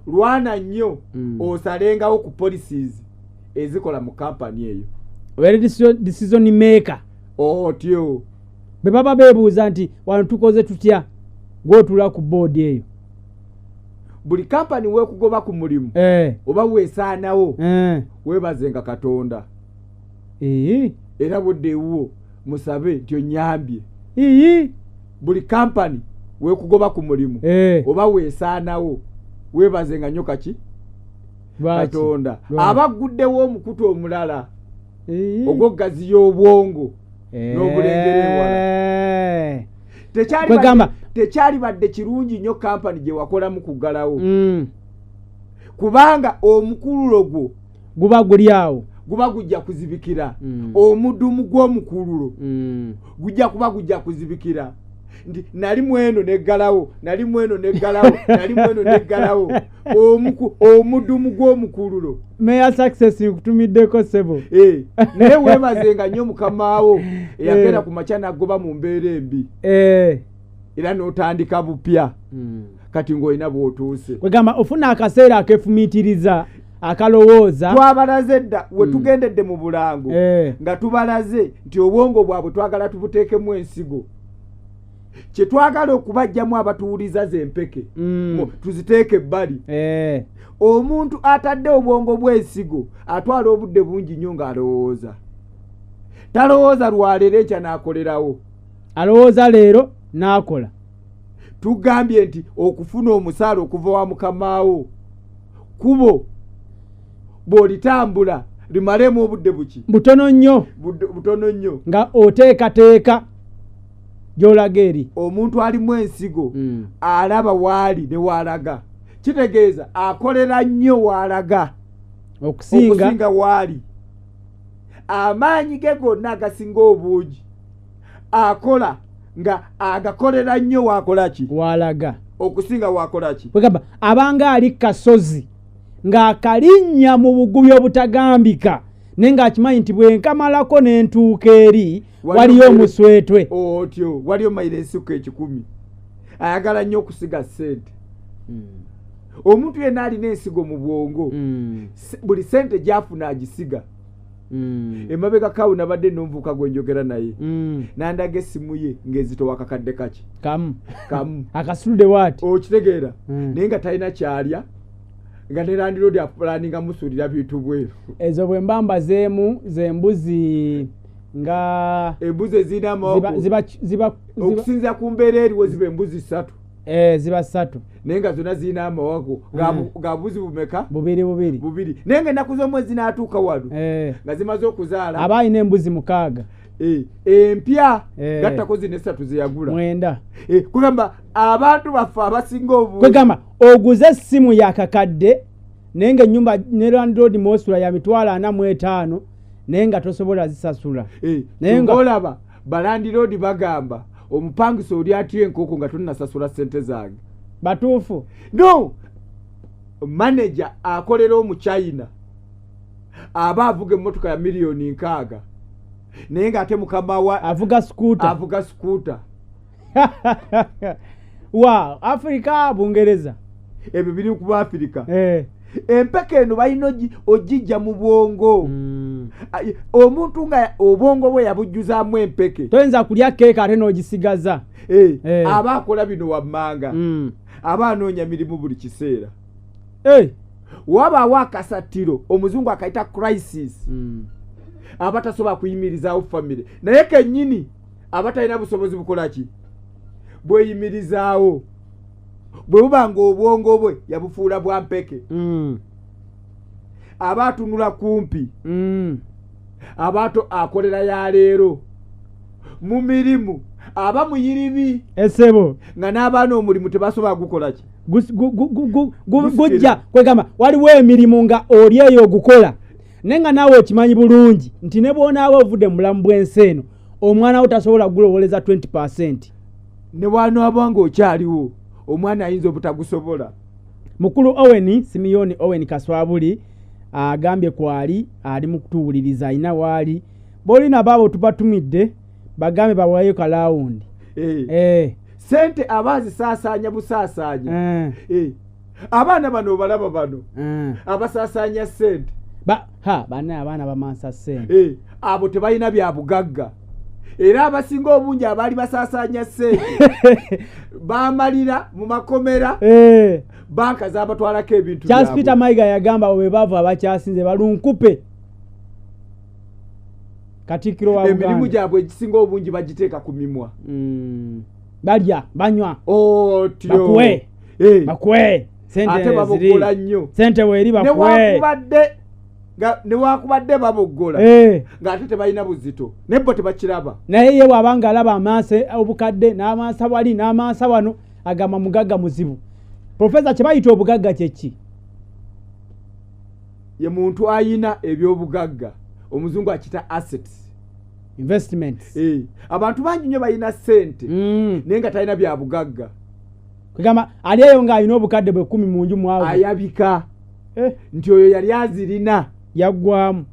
Lwana nnyo osalengawo ku policies ezikola mu kampani eyo. Where decision maker otyo be baba beebuuza nti wano tukoze tutya gw'otula ku board eyo. Buli kampani weekugoba ku mulimu oba weesaanawo weebazenga Katonda era buddeewo musabe nti onyambye. Buli kampani weekugoba ku mulimu oba weesaanawo weebazenga nnyo Katonda. Abaguddewo omukutu omulala ogw'oggaziya obwongo n'obulengere ewala. Tekyali badde kirungi nnyo kampani gye wakolamu kuggalawo kubanga omukululo gwo guba guli awo, guba gujja kuzibikira. Omudumu gw'omukululo gujja kuba gujja kuzibikira nti nali mweno neggalawo omudumu gw'omukululo. Mayor success nkutumiddeko sebo. Naye weebazenga nnyo mukamaawo eyagenda ku makya n'agoba mu mbeera embi era n'otandika bupya kati ng'olina bw'otuuse. Kwegamba ofuna akaseera akeefumiitiriza akalowooza. Twabalaze dda we tugendedde mu Bulango nga tubalaze nti obwongo bwabwe twagala tubuteekemu ensigo. Kye twagala okubajjamu abatuwuliza z'empeke tuziteeke ebbali. Omuntu atadde obwongo bw'ensigo atwala obudde bungi nnyo ng'alowooza. Talowooza lwaleero ekya n'akolerawo, alowooza leero n'akola. Tugambye nti okufuna omusaala okuva wa mukamaawo kubo bw'olitambula limalemu obudde butono nnyo nga oteekateeka gy'olaga eri. Omuntu alimu ensigo alaba waali ne waalaga, kitegeeza akolera nnyo waalaga okusinga waali. Amaanyi ge gonna agasinga obungi akola nga agakolera nnyo wakola ki? Waalaga okusinga wakola ki? Kwegamba abanga ali kasozi ng'akalinnya mu bugubi obutagambika naye ng'akimanyi nti bwenkamalako n'entuuka eri waliyo omuswetwe. Otyo waliyo mayiro ensuku 10. Ayagala nnyo okusiga ssente. Omuntu yenna alina ensigo mu bwongo buli ssente gy'afuna agisiga. Emabega kawu nabadde n'omuvubuka gwe njogera naye nandaga essimu ye ng'ezitowa akakadde kaki kamu akasulude waati okitegeera naye nga talina kyalya nga ne Land Road apulaninga musuulira bintu bweru. Ezo bwe mbamba zeemu zembuzi nga embuzi ezirina amawoko okusinza ku mbeera eriwo ziba embuzi 3. Ziba 3 naye nga zonna zirina amawoko ga buzi bumeka? Bubiri. Naye nga ennaku z'omwezi n'atuuka wano nga zimaze okuzaala aba alina embuzi 6 empya gattako zino 3 zeyagula 9. Kugamba abantu baffe abasinga obungi. Kwegamba oguze essimu yakakadde naye nga ennyumba ne Land Road Mosula ya mitwalo 45 naye nga tosobola zisasula. Naye nga olaba ba Land Road bagamba omupangisa oli atya enkoko nga tonnasasula ssente zange. Batuufu? No, manager akolera omu China aba avuga emmotoka ya miliyoni 6 naye ng'ate mukama wa avuga skuuta. Wow, Afrika Bungereza ebyo biri ku Afrika. empeke eno balina ogijja mu bwongo. Omuntu nga obwongo bwe yabujjuzaamu empeke toyinza kulya keeka ate n'ogisigaza. Aba akola bino wammanga. Aba anoonya mirimu buli kiseera. Wabaawo akasatiro omuzungu akayita crisis. Abatasobola kuyimirizaawo famire naye kennyini abatalina busobozi bukola ki bweyimirizaawo bwe buba ng'obwongo bwe yabufuula bwa mpeke. Aba atunula kumpi. Abato akolera ya leero mu mirimu aba muyiribi esebo nga n'abaana omulimu tebasobola gukola ki gujja kwegamba waliwo emirimu nga oli eyo ogukola nenga naawe okimanyi bulungi nti ne bw'onaaba ovudde mu bulamu bw'ensi eno omwana wo tasobola gulowoleza 20%. Ne bw'anaaba ng'okyaliwo omwana ayinza obutagusobola. Mukulu Owen Simiyoni Owen Kaswabuli agambye kwali ali mu kutuwuliriza ayina waali b'olina baabo tubatumidde bagambe bawayo kalawundi. Sente abazisaasaanya busaasaanya. Abaana bano balaba bano abasaasaanya sente abaana bamansa sente abo tebalina bya bugagga. Era abasinga obungi abaali basaasaanya sente bamalira mu makomera banka z'abatwalako ebintu byabwe. Charles Peter Mayiga yagamba bwe bava abakyasinze balunkupe Katikkiro wa Uganda. Emirimu gyabwe egisinga obungi bagiteeka ku mimwa. Balya banywa bakuwe sente ate babogola nnyo sente weeri bakuwe ne wakubadde babogola ng'ate tebalina buzito nebbo tebakiraba. Naye ye bw'abanga alaba amaaso obukadde n'amaaso wali n'amaaso wano agamba mugagga muzibu. Profesa kye bayita obugagga kyeki? Ye muntu ayina ebyobugagga omuzungu akita assets investments. Abantu bangi nnyo balina ssente naye nga talina bya bugagga. Kugamba ali eyo ng'alina obukadde bwe 10 mu nju mwawe ayabika nti oyo yali azirina yaggwamu.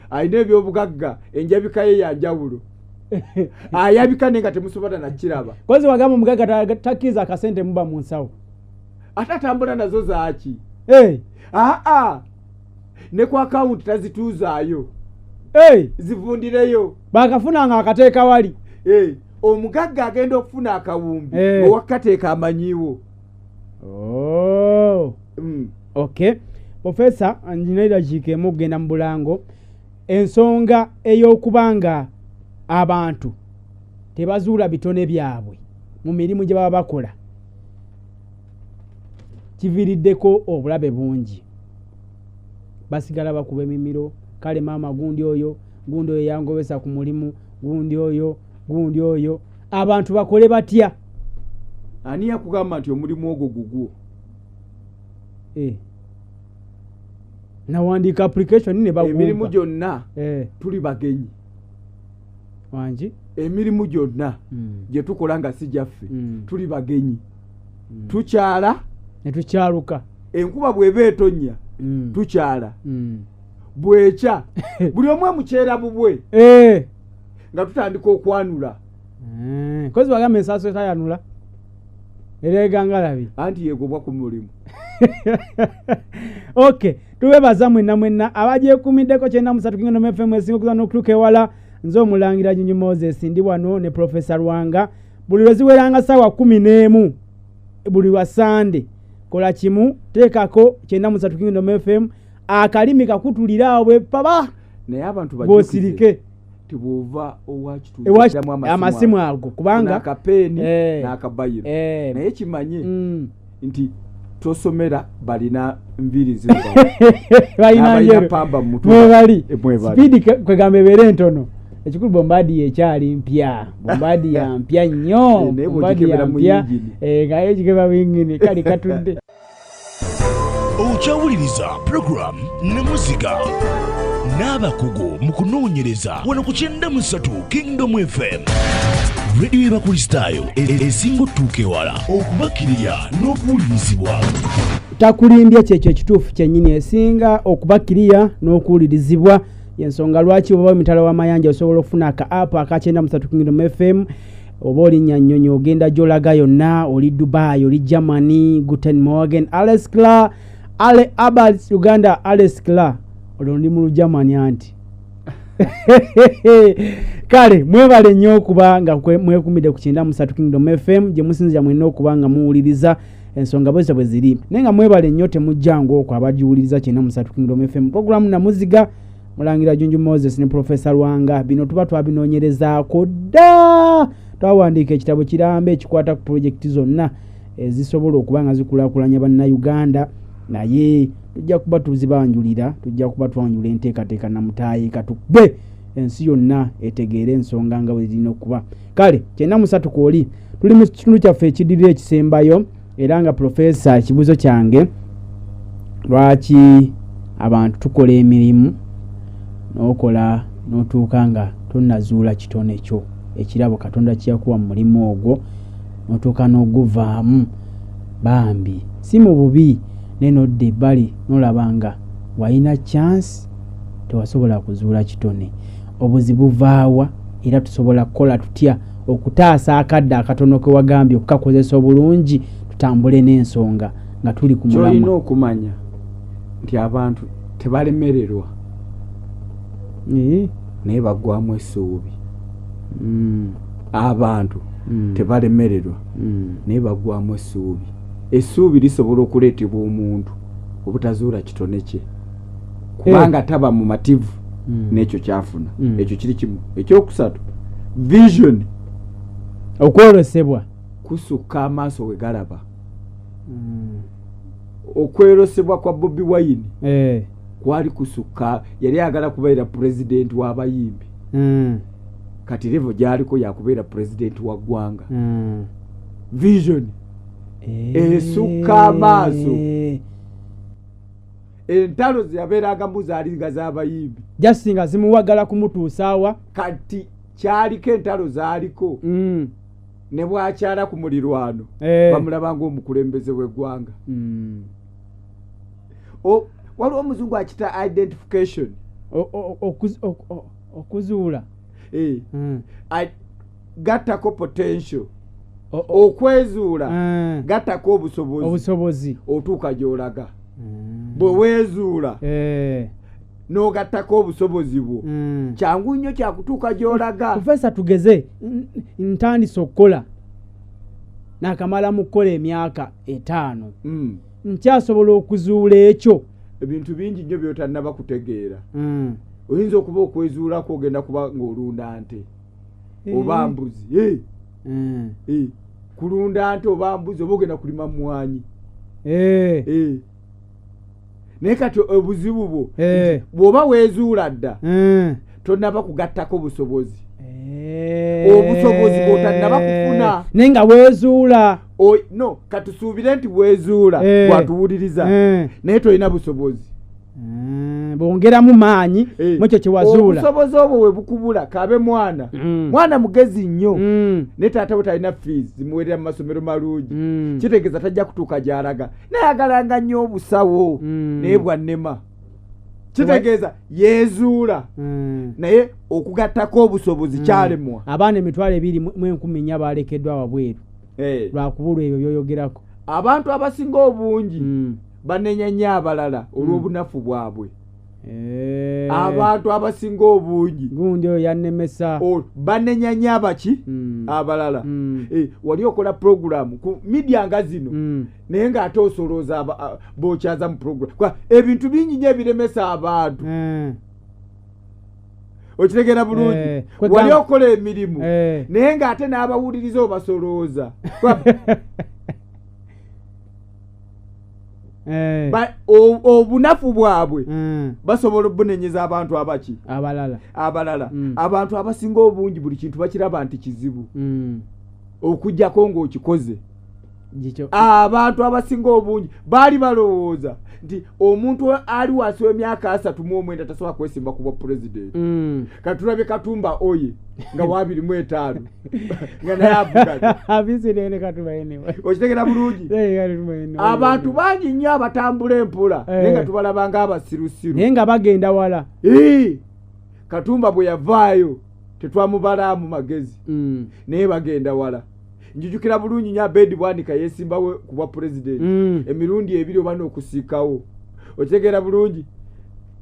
Alina ebyobugagga enjabika ye yanjawulo. Ayabika naye nga temusobola nakiraba. Kozi wagamba omugagga takkiriza akasente muba mu nsawo ate atambula nazo zaaki. Ne ku akawunti tazituuzaayo. Zivundireyo bakafunanga akateeka wali. Omugagga agenda okufuna akawumbi owakateeka amanyiwo. Okay. Profesa Anjinaira Jikemo ogenda mu Bulango ensonga ey'okubanga abantu tebazuula bitone byabwe mu mirimu gye baba bakola kiviiriddeko obulabe bungi. Basigala bakuba emimiro kale maama gundi oyo yangobesa ku mulimu gundi oyo abantu bakole batya? Ani yakugamba nti omulimu ogwo gugwo? Nawandiika application ne bagumba. Emirimu gyonna tuli bagenyi wangi. Emirimu gyonna gye tukola nga si gyaffe tuli bagenyi. Tukyala ne tukyaluka. Enkuba bw'eba etonnya tukyala bwekya buli omwe mukyera bubwe nga tutandika okwanula. Kozi bagamba ensaaso etayanula eregangalabi anti yegobwa ku mulimu. Okay, tubebaza mwenna abagyekumiddeko 93 Kingdom FM esinga okuza n'okutuuka ewala. Nze omulangira Jjunju Moses ndi wano ne Prof.Lwanga buli lweziweranga ssaawa 11 buli lwa Sande. Kola kimu teekako 93 Kingdom FM akalimi kakutulira bwe paba naye abantu bosirike tibova owakitu amasimu ago kubanga akapeeni n'akabayiro naye kimanye nti tosomera balina mbiri ziva balina pamba mutu bali speed kwegamba ebere ntono ekikulu bombadi ekyali mpya bombadi ya mpya nnyo bombadi ya mpya gaye kigeba wingine kali katudde. Okyawuliriza program Namuziga n'abakugu mu kunoonyereza wano ku 93 Kingdom FM radio y'Abakristaayo esinga otuuka ewala okubakirira n'okuwulirizibwa. Takulimbya kyekyo ekituufu kyennyini esinga okubakirira n'okuwulirizibwa. Yensonga lwaki oba emitala w'amayanja osobola okufuna aka app aka 93 Kingdom FM oba olinnya nnyonyo ogenda gy'olaga yonna oli Dubai oli Germany Guten Morgen Alaska Ale Abbas Uganda Alex Kla olwo ndi mu Germany anti kale mwebale nnyo okuba nga mwekumidde ku 93 Kingdom FM gye musinzira mwena okuba nga muwuliriza ensonga bwezita bwe ziri naye nga mwebale nnyo temujjangu okwo abagiwuliriza 93 Kingdom FM programu Namuziga mulangira Jjunju Mosesne Prof.Lwanga bino tuba twabinoonyerezaako dda twawandiika ekitabo kirambe ekikwata ku projekiti zonna ezisobola okuba nga zikulaakulanya bannayuganda naye tujja kuba tuzibanjulira tujja kuba twanjula enteekateeka namutaayi katugbe ensi yonna etegeera ensonga nga bwe zirina okuba kale 93 kwoli tuli mu kitundu kyaffe ekiddirira ekisembayo era nga profesa ekibuzo kyange lwaki abantu tukola emirimu n'okola n'otuuka nga tonnazuula kitone kyo ekirabo Katonda kyakuwa mu mulimu ogwo n'otuuka n'oguvaamu bambi si mu bubi nenodde ebbali n'olabanga walina chance tewasobola kuzuula kitone obuzibu vaawa era tusobola kukola tutya okutaasa akadde akatono ke wagambye okukakozesa obulungi tutambule n'ensonga nga tuli ku mulamu kyolina okumanya nti abantu tebalemererwa naye baggwamu essuubi abantu tebalemererwa naye baggwamu essuubi essuubi lisobola okuleetebwa omuntu obutazuula kitone kye kubanga taba mu mativu n'ekyo kyafuna ekyo kiri kimu ekyokusatu vision okwolosebwa kusukka amaaso we galaba okwerosebwa kwa Bobi Wine kwali kusukka yali agala kubeera pulezidenti w'abayimbi kati levo gyaliko yakubeera pulezidenti wa ggwanga vision esukka amaaso entalo ziyabeeranga muzaalinga z'abayimbi jasinga zimuwagala kumutuusaawa kati kyaliko entalo zaaliko ne bwakyala ku mulirwano bamulaba ng'omukulembeze w'eggwanga waliwo omuzungu akita identification okuzuula gattako potential okwezuula gattako obusobozi otuuka gy'olaga bwe weezuula n'ogattako obusobozi bwo kyangu nnyo kyakutuuka gy'olaga. Profesa tugeze ntandise okukola nakamala mu kukola emyaka 5 nkyasobola okuzuula ekyo ebintu bingi nnyo by'otannaba kutegeera oyinza okuba okwezuulako ogenda kuba ng'olunda nte oba mbuzi kulunda nte oba mbuzi oba ogenda kulima mmwanyi naye kati obuzibu bwo bw'oba weezuula dda tonnaba kugattako obusobozi bw'otannaba kufuna naye nga weezuula no katusuubire nti weezuula bwatuwuliriza naye tolina busobozi bongeramu maanyi mwekyo kyewazuula obusobozi obwo we bukubula kabe mwana mugezi nnyo naye taata we talina fees zimuwerera mu masomero malungi kitegeeza tajja kutuuka gy'alaga nayagalanga nnyo obusawo naye bwannema kitegeeza yeezuula naye okugattako obusobozi kyalemwa. Abaana 2,214 balekeddwa wabweru lwakubulwa ebyo byoyogerako. Abantu abasinga obungi banenya nnyo abalala olw'obunafu bwabwe. Abantu abasinga obungi gundi oyo yannemesa banenya nnyo abaki abalala. Wali okola program ku media nga zino naye ng'ate osolooza bokyaza mu program ebintu bingi nnyo ebiremesa abantu. Okitegeera bulungi wali okola emirimu naye ng'ate n'abawuliriza obasolooza obunafu bwabwe basobola obunenyeza abantu abaki abalala. Abantu abasinga obungi buli kintu bakiraba nti kizibu okujjako ng'okikoze. Abantu abasinga obungi baali balowooza nti omuntu ali wansi w'emyaka 39 tasobola kwesimba kuba pulezidenti. Katulabye Katumba oye nga 25 nga naye avuga abizirene Katumba yenewe. Okitegeera bulungi abantu bangi nnyo abatambula empola naye nga tubalabanga abasirusiru naye nga bagenda wala. Katumba bwe yavaayo tetwamubalamu magezi naye bagenda wala. Njijukira bulungi nya Bedi Bwanika yesimbawe kuba president emirundi 2 oba n'okusiikawo otegera bulungi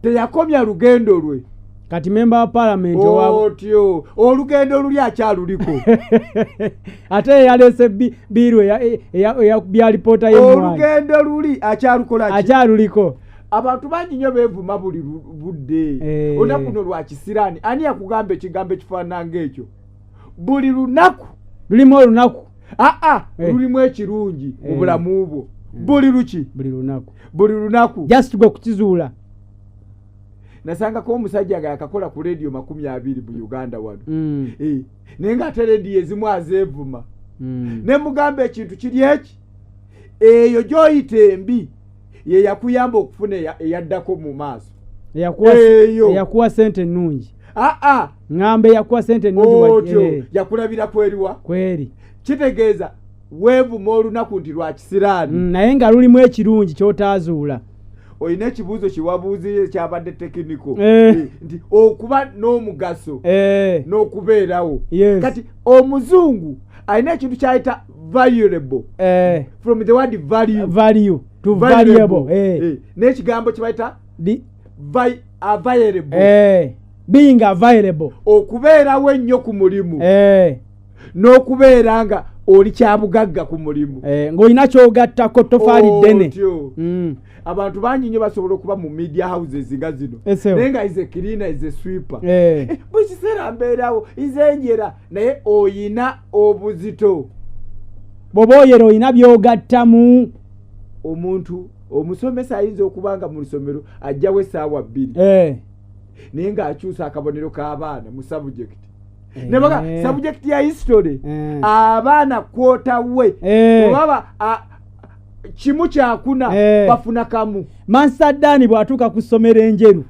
teyakomya lugendo lwe kati member wa parliament otyo olugendo luli akyaluliko ate yalese biru ya bya reporter y'omwana olugendo luli akyalukola akyaluliko abantu bangi nnyo beevuma buli budde olunaku lwa kisirani ani yakugamba ekigambo ekifaanana ng'ekyo buli lunaku lulimu olunaku lulimu ekirungi mu bulamu bwo buli lunaku just gwe kukizuula nasangako omusajja nga yakakola ku rediyo 20 mu Uganda wano naye ng'ate rediyo ezimu azeevuma ne mugamba ekintu kiri eki eyo gy'oyita embi ye yakuyamba okufuna eyaddako mu maaso eyakuwa sente nnungi ng'ambe yakuwa sente nnungi yakulabira kweriwa kweri kitegeeza weevuma olunaku nti lwa kisiraani naye nga lulimu ekirungi ky'otaazuula oyina ekibuuzo kiwabuuziyo ekyabadde tekiniko nti okuba n'omugaso n'okubeerawo kati omuzungu alina ekintu kyayita valuable from the word value to valuable n'ekigambo kibayita available being available okubeerawo ennyo ku mulimu n'okubeera nga oli kyabugagga ku mulimu ng'olina kyogattako tofaali ddene abantu bangi nnyo basobola okuba mu media houses nga zino naye nga ize cleaner ize sweeper buli kiseera mbeerawo ize njera naye oyina obuzito bw'oba oyera oyina byogattamu omuntu omusomesa ayinza okuba nga mu lusomero ajjawo essaawa 2 naye ng'akyusa akabonero k'abaana mu subject nebaga subject ya history abaana kwotawe obaba kimu kyakuna bafuna kamu Mansadani bwatuuka ku ssomero enjeru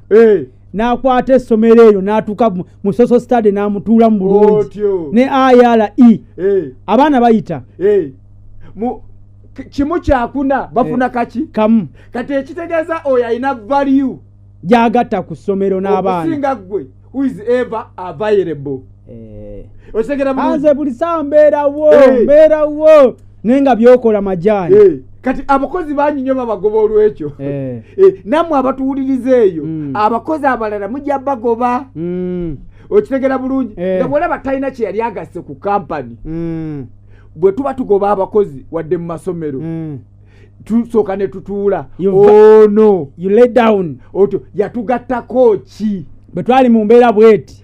n'akwata essomero eyo n'atuuka mu social study n'amutuula mu bulungi ne IRE abaana bayita kimu kyakuna bafuna kaki kamu kati ekitegeeza oyo alina value gyagatta ku ssomero n'abaana okusinga gwe who is ever available anze buli saa mbeerawo nenga byokola majaani kati abakozi bangi nnyo babagoba olw'ekyo nammwe abatuwuliriza eyo abakozi abalala mujja bagoba okitegera bulungi nga bwolaba talina kye yali agasse ku kampani bwe tuba tugoba abakozi wadde mu masomero tusooka ne tutuula ono you lay down otyo yatugattako ki bwe twali mu mbeera bweti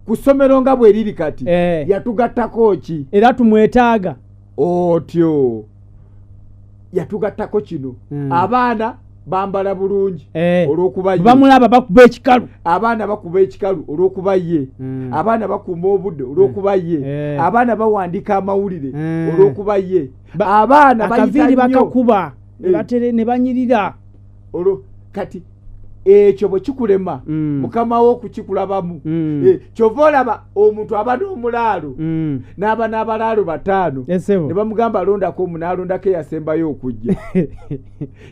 ku ssomero nga bwe liri kati yatugattako ki era tumwetaaga otyo yatugattako kino abaana bambala bulungi olw'okuba ye bamulaba bakuba ekikalu abaana bakuba ekikalu olw'okuba ye abaana bakuuma obudde olw'okuba ye abaana bawandiika amawulire olw'okuba ye abaana akaviri bakakuba ne banyirira olwo kati ekyo bwe kikulema mukama wo okukikulabamu kyova olaba omuntu aba n'omulaalo n'aba n'abalaalo 5 ne bamugamba alondako n'alondako eyasembayo okujja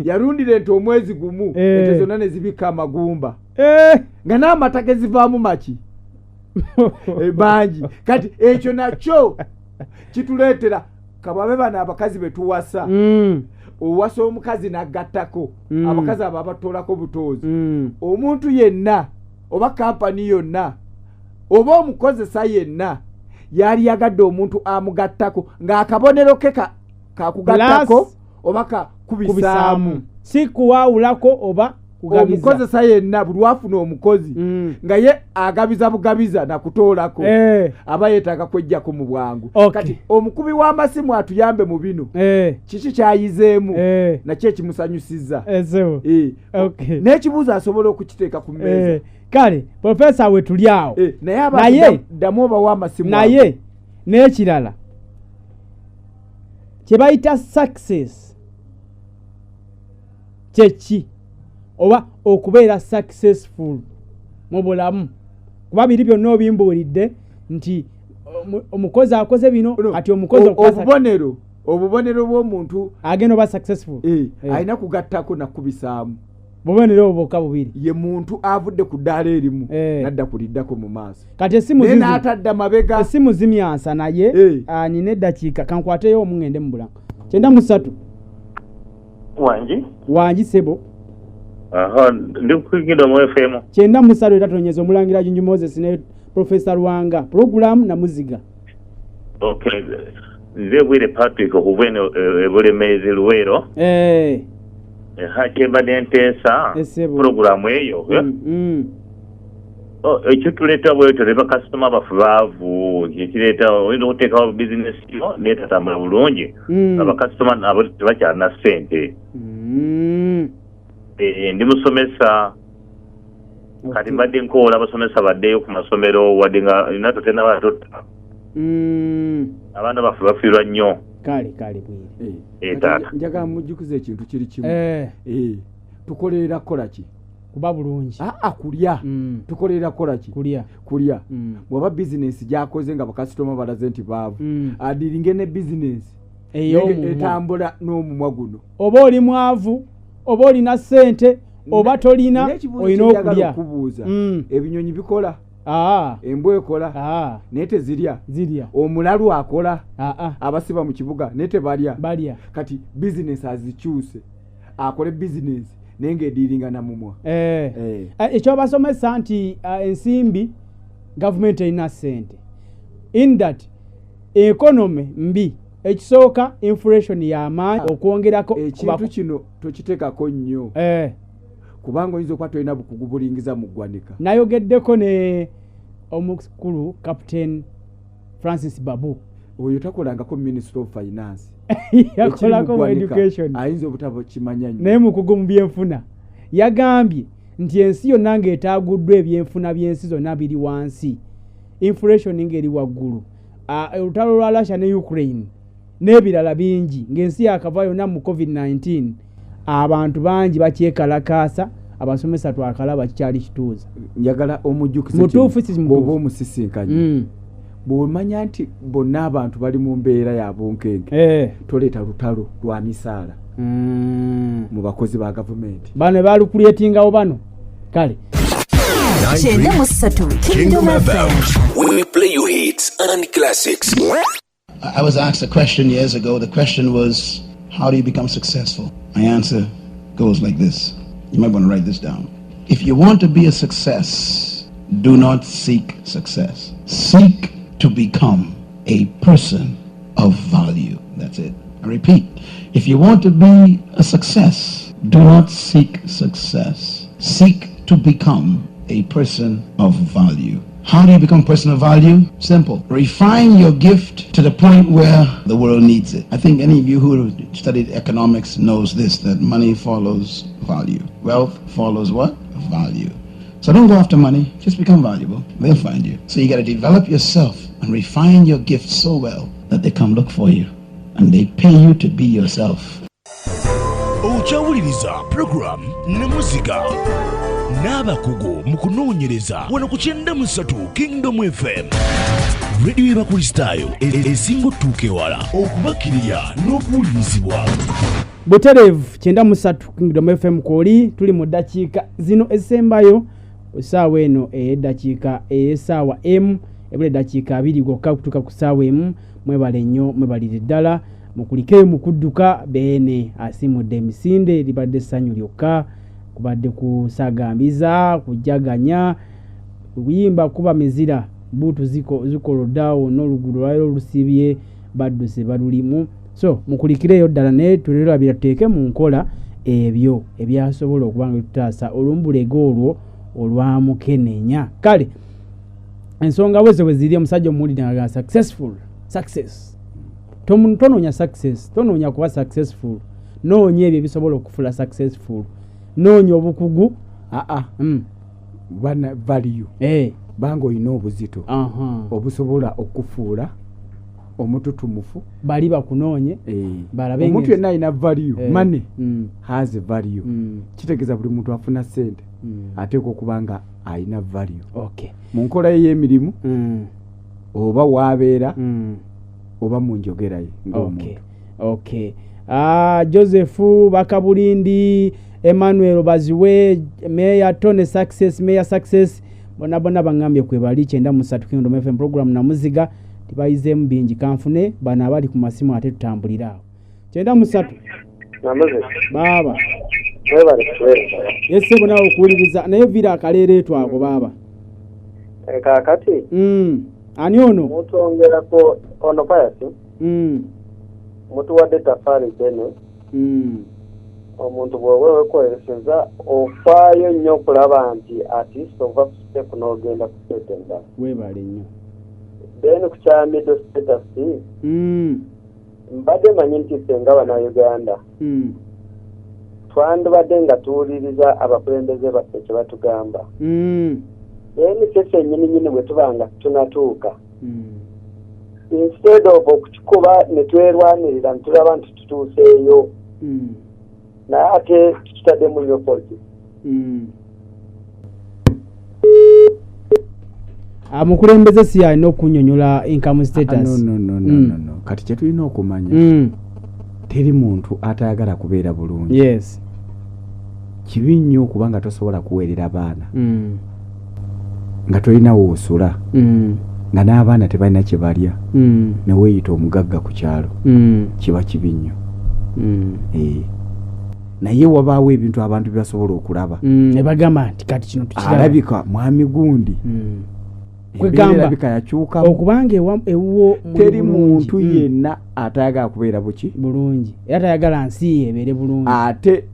yalundira ente omwezi gumu ente zonna ne zibika amagumba nga n'amata ge zivaamu maki bangi kati ekyo nakyo kituleetera kabwabe bano abakazi betuwasa owasa omukazi n'agattako abakazi abo abatoolako butoozi omuntu yenna oba kampani yonna oba omukozesa yenna yali yagadde omuntu amugattako ng'akabonero ke kakugattako oba kakubisaamu si kuwaawulako oba omukozesa yenna buli wafuna omukozi nga ye agabiza bugabiza nakutoolako aba yeetaaga kwejjako mu bwangu kati omukubi w'amasimu atuyambe mu bino kiki kyayizeemu nakyo ekimusanyusizza n'ekibuuzo asobola okukiteeka ku mmeeza kale profesa we tuli awo naye ddamu oba w'amasimu naye n'ekirala kye bayita success kyeki oba okubeera successful mu bulamu kuba biri byonna obimbuulidde nti omukozi akoze bino ati omukozi obubonero bw'omuntu agenda oba successful alina kugattako nakubisaamu bubonero obwoka bubiri ye muntu avudde ku ddaala erimu nadda kuliddako mu maaso kati n'atadda mabega essimu zimyansa naye nina eddakiika kankwateyo omungende mu bulamu 93 Wangi sebo. Aha, ndi kukido mu FM. Kyenda musalo etatonyeza omulangira Jjunju Mosesne Prof.Lwanga program Namuziga. Okay. Nze bwire Patrick okuveno ebulemezi luwero. Hakeba ntesa program eyo. Ekyo tuleeta bweto leba customer bafulaavu ekireta oyinza okuteekawo business yo netatambula bulungi aba customer nabo tebakyalina ssente ndi musomesa kati mbadde nkoola abasomesa baddeyo ku masomero wadde nga inato tena batota abaana baffe bafiirwa nnyo kale bwire taata njagala mujjukiza ekintu kiri kimu tukolerera kukola ki kuba bulungi kulya tukolerera kukola ki kulya bw'oba bizinesi gyakoze nga bakasitoma balaze nti baavu adiringe ne bizinesi etambula n'omumwa guno oba oli mwavu oba olina ssente oba tolina olina okulya okubuuza ebinyonyi bikola embwa ekola naye tezirya omulalu akola abasiba mu kibuga naye tebalya kati bizinesi azikyuse akole bizinesi nenge ediringa na mumwa ekyo basomesa nti ensimbi government erina ssente in that economy mbi ekisooka inflation y'amaanyi okwongerako ekintu kino tokiteekako nnyo kubanga oyinza okuba tolina bukugu bulingiza mu ggwanika nayogeddeko ne omukulu Captain Francis Babu oyo takolangako Ministry of Finance yakolako mu education ayinza obutabo kimanya nnyo naye mukugu mu byenfuna yagambye nti ensi yonna ng'etaaguddwa ebyenfuna by'ensi zonna biri wansi inflation ng'eri waggulu olutalo lwa Russia ne Ukraine n'ebirala bingi ng'ensi yakava yonna mu COVID-19 abantu bangi bakyekalakaasa abasomesa twakalaba kikyali kituuza njagala omujjukize bw'oba omusisinkanye bw'omanya nti bonna abantu bali mu mbeera ya bunkenke toleeta lutalo lwa misaala mu bakozi ba gavumenti bano balukulyetingawo bano kale Kyenda mu ssatu Kingdom FM. We play you hits and classics. I was asked a question years ago. The question was, how do you become successful? My answer goes like this. You might want to write this down. If you want to be a success, do not seek success. Seek to become a person of value. That's it. I repeat. If you want to be a success, do not seek success. Seek to become a person of value. How do you become a person of value? Simple. Refine your gift to the point where the world needs it. I think any of you who studied economics knows this, that money follows value. Wealth follows what? Value. So don't go after money. Just become valuable. They'll find you. So you got to develop yourself and refine your gift so well that they come look for you. And they pay you to be yourself. Ochawuliriza program Namuziga n'abakugu mu kunoonyereza wano ku 93 Kingdom FM radio y'abakristaayo esinga otuuka ewala okubakirira n'okuwulirizibwa. Buterevu 93 Kingdom FM kwoli tuli mu ddakiika zino ezisembayo essaawa eno eddakiika essaawa M ebule ddakiika 2 gokka kutuuka ku ssaawa M. Mwebale nnyo mwebalire ddala mukulike mu kudduka beene asimudde emisinde libadde ssanyu lyokka kubadde kusagambiza kujaganya kuyimba kuba mizira butu zikolodawo n'oluguudo lwaliro lusibye badduse balulimu so mukulikireyo ddala ne tulera birateeke mu nkola ebyo ebyasobola okubanga tutaasa olumbulege olwo olwamukenenya kale ensonga bwe ziri omusajja omuwulire nga success tononya success tononya kuba successful noonya ebyo bisobola okufula successful noonya obukugu bana value banga oyina obuzito obusobola okufuula omututumufu bali bakunoonye balabe omuntu yenna alina value money has a value kitegeeza buli muntu afuna ssente ateeka okuba nga alina value mu nkola ye y'emirimu oba waabeera oba mu njogera ye ng'omuntu. Joseph Bakabulindi, Emmanuel Baziwe, Mayor Tony Success, Mayor Success, bona bangambye kwebali 93 Kingdom FM program Namuziga tibayizeemu bingi kanfune bana abali ku masimu ate tutambulira awo 93 Namuziga. Baba. Webale kweli. Ese bona okuwuliriza naye vira akaleereetu ako baba. Kakati. Ani ono? Mutongerako ono payasi. Mutu wadde tafari bene. Omuntu bw'oba wekolerezza ofaayo nnyo okulaba nti artist ova ku step n'ogenda ku step endala. Weebale nnyo. Then ku kya middle status mbadde manyi nti senga Bannayuganda twandibadde nga tuwuliriza abakulembeze baffe kye batugamba. Then sese nnyini bwe tuba nga tunatuuka instead of okukikuba ne twerwanirira ne tulaba nti tutuuseeyo naye ate tukitaddemu nnyo politics. Amukulembeze si alina okunyonyola income status. No. Kati kye tulina okumanya teri muntu atayagala kubeera bulungi. Yes. Kibi nnyo kubanga tosobola kuweerera abaana nga tolina woosula nga n'abaana tebalina kye balya ne weeyita omugagga ku kyalo kiba kibi nnyo. Naye wabaawo ebintu abantu byasobola okulaba ne bagamba nti kati kino tukiraba alabika mwami gundi kwegamba yakyuka okubanga ewuwo teri muntu yenna atayagala kubeera buki bulungi era tayagala nsi ebeere bulungi ate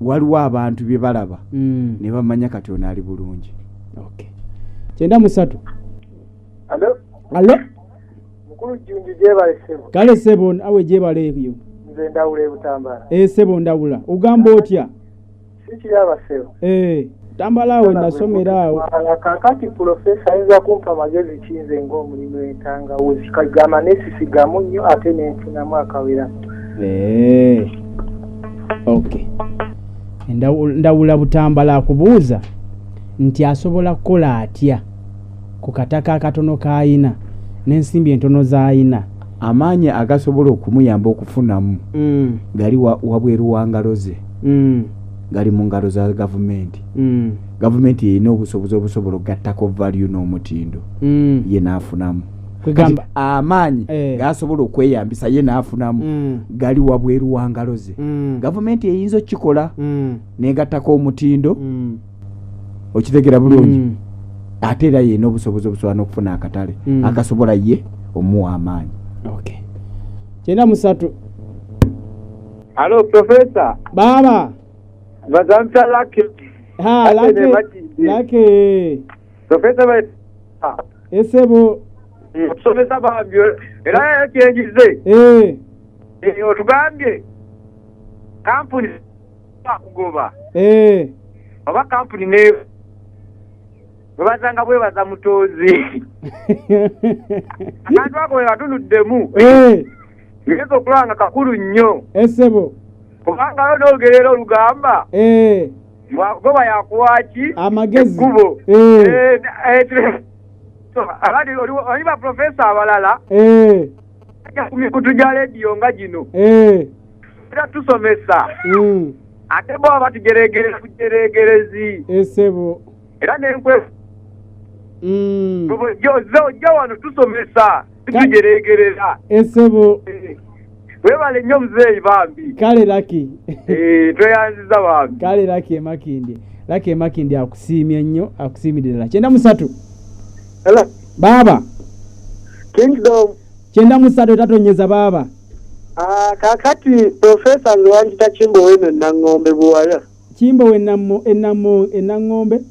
waliwo abantu bye balaba ne bamanya kati ono ali bulungi. Okay. 93. Allo Mukulu Jjunju gyebale sebo. Kale sebo awe gyebale ebyo. Nze ndawula ebutambala. Sebo ndawula. Ugamba otya? Sikiraba sebo. Tambala awe nasomera awo. Kakati profesa ayinza kumpa amagezi kinze ng'omulimu entangawuzi kagamba nesisigamu nnyo ate nenfunamu akawera. Okay. Ndawula butambala akubuuza nti asobola kukola atya ku kataka akatono k'ayina n'ensimbi entono z'ayina amaanyi agasobola okumuyamba okufunamu gali wabweru wa ngalo ze gali mu ngalo za gavumenti. Gavumenti erina obusobozi obusobola okugattako value n'omutindo ye n'afunamu. Kwegamba amaanyi gasobola okweyambisa ye n'afunamu gali wabweru wa ngalo ze. Gavumenti eyinza okukikola n'egattako omutindo okitegera bulungi ate era ye n'obusobozi obusobola n'okufuna akatale akasobola ye omuwa amaanyi. Okay. 93. Hello professor. Baba. Bazamta laki. Laki. Professor Esebo. Somesa babyo era yakengize. Otugambye kampuni akugoba. Oba kampuni ne bazanga bwe baza mutozi. Abantu ako batunuddemu. Ngezo kulanga kakulu nnyo. Esebo. Kubanga n'ogerera olugamba. Wagoba yakuwaki amagezi kubo. Abali oliba professor abalala. Kumikutu gya radio nga gino. Era tusomesa. Ate bo batugeregereza kugeregerezi. Esebo. Era nenkwe jo wano tusomesa tugeregereza. Esebo. Webale nnyo muzeeyi bambi. Kale laki. Tweyanziza bambi. Kale laki emakindi. Laki emakindi akusiimye nnyo akusiimiririra. 93. Hello. Baba. Kingdom. 93 tatonyeza baba. Kakati Professor Lwanga Chimbo weno nangombe buwaya. Chimbo enangombe.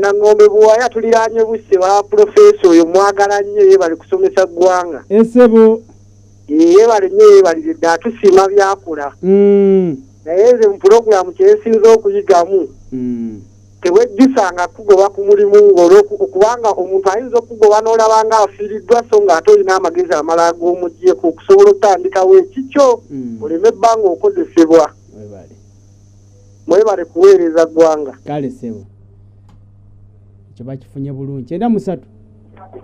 Nangombe buwaya tuliranye busi wa professor oyo mwagala nnyo bali kusomesa gwanga. Esebo. Bali nnyo bali datusima byakula. Naye nze mu program kyesinza okuyigamu. Tewejjisanga kugoba ku mulimu okubanga omuntu ayinza okugoba n'olabanga afiiriddwa so nga ate olina amagezi amala ag'omugyeko okusobola okutandikawo ekikyo oleme ebbanga okozesebwa. Mwebale kuweereza ggwanga. Kale sebo ekyo bakifunye bulungi. 93.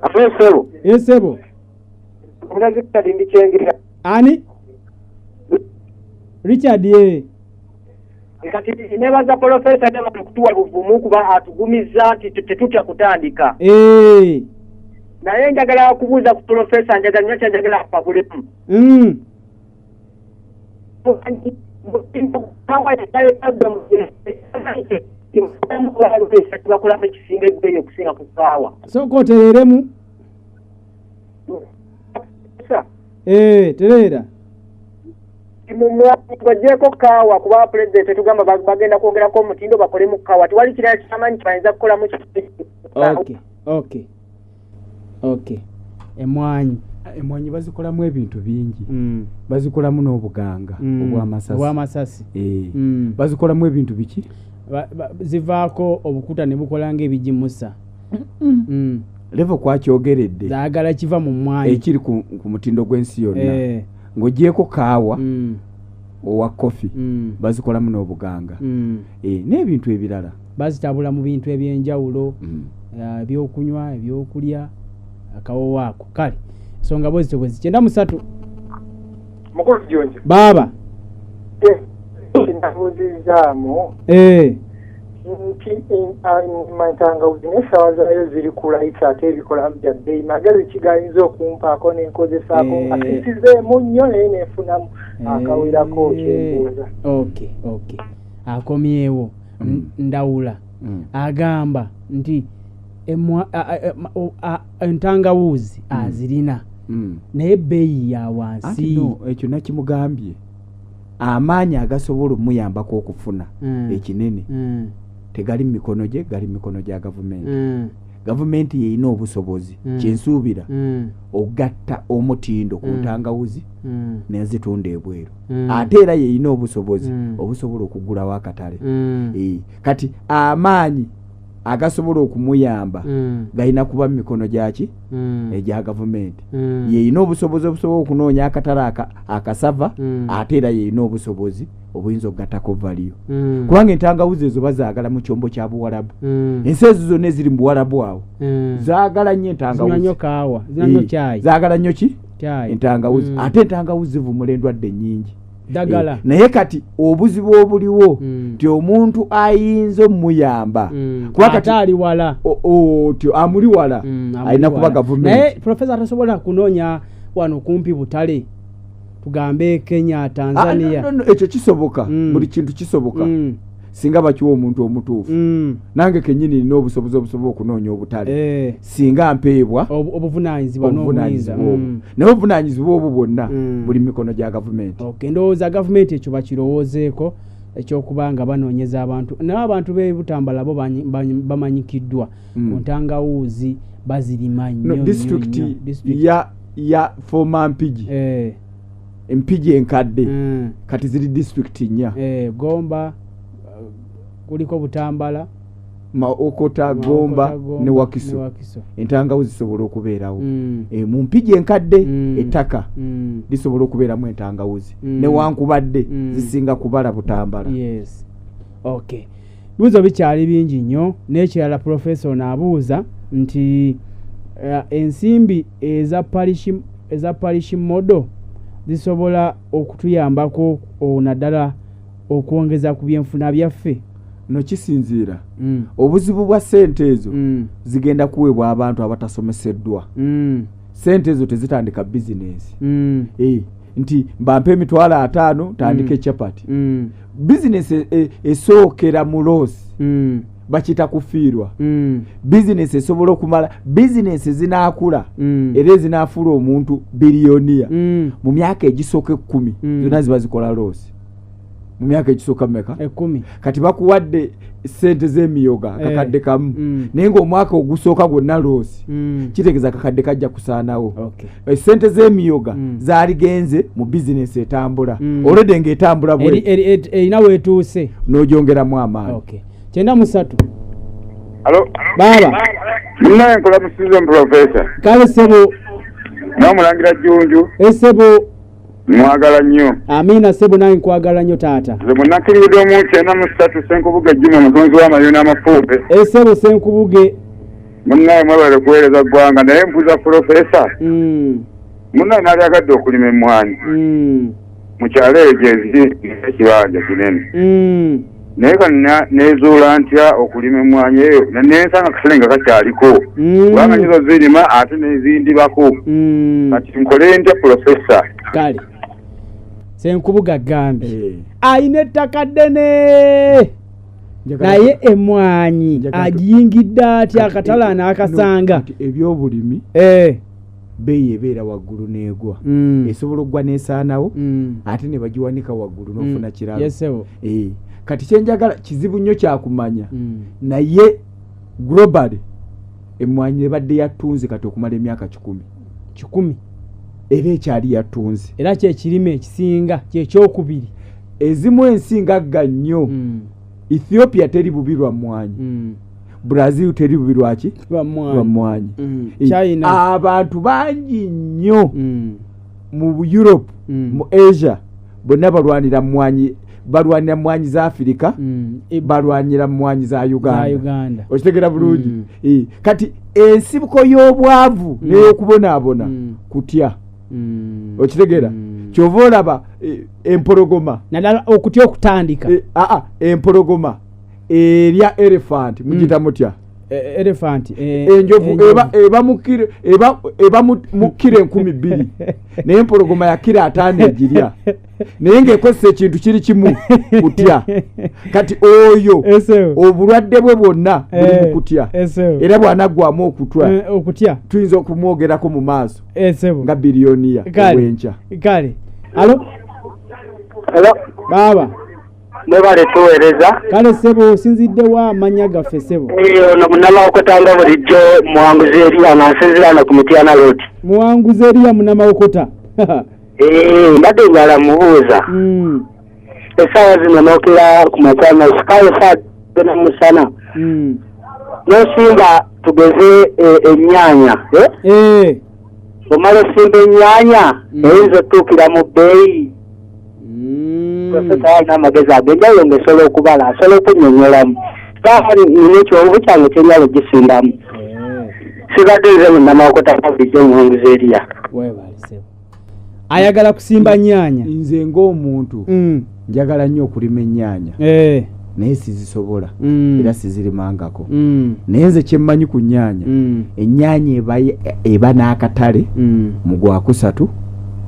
Afesebo. Esebo. Richard ndikyengera. Ani? Richard ye. Kati nebaza professor ndaba tukutuwa buvumu kuba atugumiza nti tetutya kutandika. Naye njagala kubuuza ku professor njagala kupabulemu. sooka otereremu terera bagyeko kaawa kuba pulezidenti tugamba bagenda kwongerako omutindo bakolemu kaawa tiwali kirala kitamanyi bayinza kukolamu okay emwanyi bazikolamu ebintu bingi bazikolamu n'obuganga obw'amasasi bazikolamu ebintu biki zivaako obukuta ne bukola ng'ebigimusa levo kwakyogeredde zaagala kiva mu mwanyi ekiri ku mutindo gw'ensi yonna ng'ogyeko kaawa owa kofi bazikolamu n'obuganga n'ebintu ebirala bazitabula mu bintu eby'enjawulo ebyokunywa ebyokulya akawowaako kale ensonga bwezityo bwezikyenda 3 mukulu Jjunju baaba nabuzizaamu nti mantangawuzi n'essaawa zaayo ziri kulayita ate ebikolamu bya bbeeyi magezi kigalinza okumpaako n'enkozesaako akisizeemu nnyo naye neefunamu akawerako kyembuuza okay akomyewo ndawula agamba nti entangawuzi azirina naye bbeeyi ya wansi ekyo nakimugambye amaanyi agasobola omuyambako okufuna ekinene tegali mu mikono gye gali mu mikono gya gavumenti gavumenti yeyina obusobozi kyensuubira ogatta omutindo ku ntangawuzi nezitunda ebweru ate era yeyina obusobozi obusobola okugulawo akatale kati amaanyi agasobola okumuyamba galina kuba mu mikono gyaki egya gavumenti yeyina obusobozi obusobola okunoonya akatale akasava ate era yeyina obusobozi obuyinza okugattako valiyo kubanga entangawuzi ezo bazaagala mu kyombo kya buwalabu ensi ezo zonna eziri mu buwalabu awo zaagala nnyo entangawuzi zaagala nnyo ki entangawuzi ate entangawuzi zivumula endwadde nnyingi dagala naye kati obuzibu obuliwo ti omuntu ayinza omuyamba kuba kati ali wala ti amuli wala alina kuba gavumenti naye profesa tasobola kunoonya wano kumpi butale tugambe Kenya Tanzania ekyo kisoboka buli kintu kisoboka singa bakiwa omuntu omutuufu nange kenyini nina obusobozi obusobola okunoonya obutale singa mpeebwa obuvunanyizibwa n'obuyinza naye obuvunanyizibwa obwo bwonna buli mu mikono gya gavumenti ndowooza gavumenti ekyo bakirowoozeeko ekyokuba nga banoonyeza abantu naye abantu b'ebutambala bo bamanyikiddwa ku ntangawuuzi bazirima nnyo disitulikiti ya Foma Mpigi empigi enkadde kati ziri disitulikiti nnya Gomba kuliko Butambala Okota Gomba ne Wakiso entangawuzi zisobola okubeerawo mu mpigi enkadde ettaka lisobola okubeeramu entangawuzi newankubadde zisinga kubala Butambala bibuuzo bikyali bingi nnyo n'ekirala profesa onaabuuza nti ensimbi eza parish model zisobola okutuyambako naddala okwongeza ku byenfuna byaffe no kisinziira obuzibu bwa ssente ezo zigenda kuweebwa abantu abatasomeseddwa ssente ezo tezitandika bizinesi nti mbampe emitwalo 5 tandika ekyapati bizinesi esookera mu loosi bakita kufiirwa bizinesi esobola okumala bizinesi zinaakula era ezinaafuula omuntu biliyoniya mu myaka egisooka 10 zonna ziba zikola loosi mu myaka egisooka mmeka 10 kati bakuwadde ssente z'emiyoga akakadde kamu naye ng'omwaka ogusooka gwonna loosi kitegeeza akakadde kajja kusaanawo ssente z'emiyoga zaali genze mu bizinesi etambula olwedde ng'etambula erina weetuuse n'ogyongeramu amaanyi 93 Alo baba nina enkola musizo professor kale sebo n'omulangira Jjunju sebo mwagala nnyo amina sebo nange nkwagala nnyo taata nze munakkiriridde omuntu ena mu 3 Senkubuge Juma omutonzi w'amayuni n'amafuupe sebo Senkubuge munnaye mwebale kuweereza ggwanga naye mbuuza professor munnaye naali agadde okulima emmwanyi mu kyalo eyo gyeziri ekibanja kinene naye kanina nezuula ntya okulima emmwanyi eyo nensanga akasale nga kakyaliko kubanga nyizo zirima ate nezindibako kati nkole ntya professor kale Senkubuga gambi ayina ettaka ddene naye emmwanyi agiyingidde atya akatala n'akasanga ebyobulimi beeyi ebeera waggulu n'egwa esobola okugwa n'esaanawo ate ne bagiwanika waggulu n'ofuna kiralo kati kyenjagala kizibu nnyo kyakumanya naye globally emmwanyi ebadde yattunze kati okumala emyaka 10 era ekyali yattunze era kyekirime ekisinga kyekyokubiri ezimu ensinga gga nnyo Ethiopia teri bubi lwa mmwanyi Brazil teri bubi lwaki lwa mmwanyi abantu bangi nnyo mu Europe mu Asia bonna balwanira mmwanyi za Afrika balwanira mmwanyi za Uganda okitegera bulungi kati ensibuko y'obwavu n'ey'okubonaabona kutya okitegera kyova olaba empologoma naddala okutya okutandika empologoma erya elephant mugita mutya elephant enjovu eba mukira 200 naye empologoma ya kira 5 egirya naye ng'ekozesa ekintu kiri kimu kutya kati oyo obulwadde bwe bwonna buli mu kutya era bw'anaggwamu okutya tuyinza okumwogerako mu maaso nga biliyoniya obwenkya kale alo baba mwebale tuweereza kale sebo osinziddewa amanya gaffe sebo ono munamawokota bulijjo muwanguzi eriya nansinzirana ku Mityana Road muwanguzi eriya munamawokota mbadde njala mubuuza essaawa zino nookera ku makyama sikayo saagena musana nosimba tugeze ennyaanya omala osimba ennyaanya eyinza otuukira mu bbeeyi profesa n'amagezi agenjayo ngaesobola okubala asobola okunnyonnyolamu nina ekyovu kyange kyenjala ogisimbamu sibadde nze munamawokota bulijjo muwanguzi eriya ayagala kusimba nnyaanya nze ng'omuntu njagala nnyo okulima ennyaanya naye sizisobola era sizirimangako naye nze kyemmanyi ku nnyaanya ennyaanya eba n'akatale mu Gwakusatu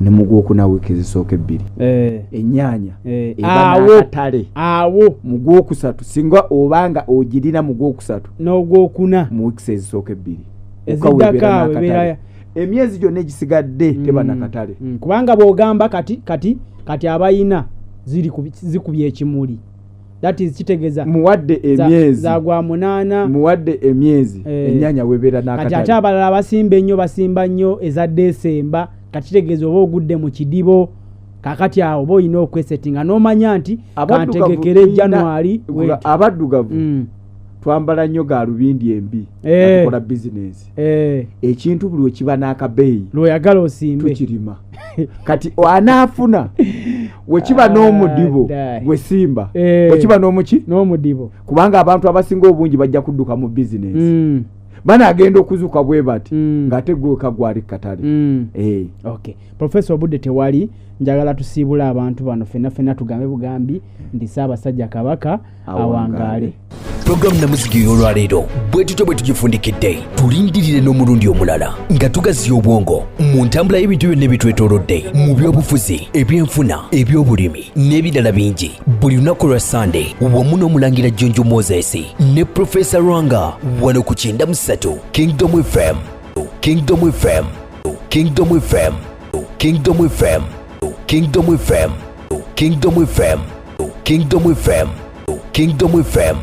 ne mu Gwokuna wiiki ezisooka 2 ennyaanya eba n'akatale awo mu Gwokusatu singa obanga ogirina mu Gwokusatu n'Ogwokuna mu wiiki ezisooka 2 eziddako emyezi gyonna egisigadde teba nakatale kubanga bw'ogamba kati abayina zikubye ekimuli that is kitegeeza muwadde emyezi zagwa 8 muwadde emyezi ennyaanya webeera n'akatale kati ate abalala basimba nnyo eza Desemba kati kitegeeza oba ogudde mu kidibo kakati awo oba olina okwesettinga n'omanya nti kantegekere January abaddugavu twambala nnyo galubindi embi tukola bizinesi ekintu buli wekiba n'akabeeyi lw'oyagala osimbe tukirima kati anaafuna wekiba n'omudibo gwesimba wekiba n'omudibo kubanga abantu abasinga obungi bajja kudduka mu bizinesi banagenda okuzuka bwe bati ng'ate gweka gwali katale okay Professor Obudde tewali njagala tusiibula abantu bano fenna tugambe bugambi ndi Ssaabasajja Kabaka awangaale. Program Namuziga y'olwaleero bwe tugifundikidde tulindirire n'omulundi omulala nga tugaziya obwongo mu ntambula y'ebintu byonna ebitwetoolodde mu by'obufuzi ebyenfuna eby'obulimi n'ebirala bingi buli lunaku lwa Sunday wamu n'omulangira Jjunju Mosesne ne Prof.Lwanga wano ku 93 Kingdom FM Kingdom FM Kingdom FM Kingdom FM Kingdom FM Kingdom FM Kingdom FM Kingdom FM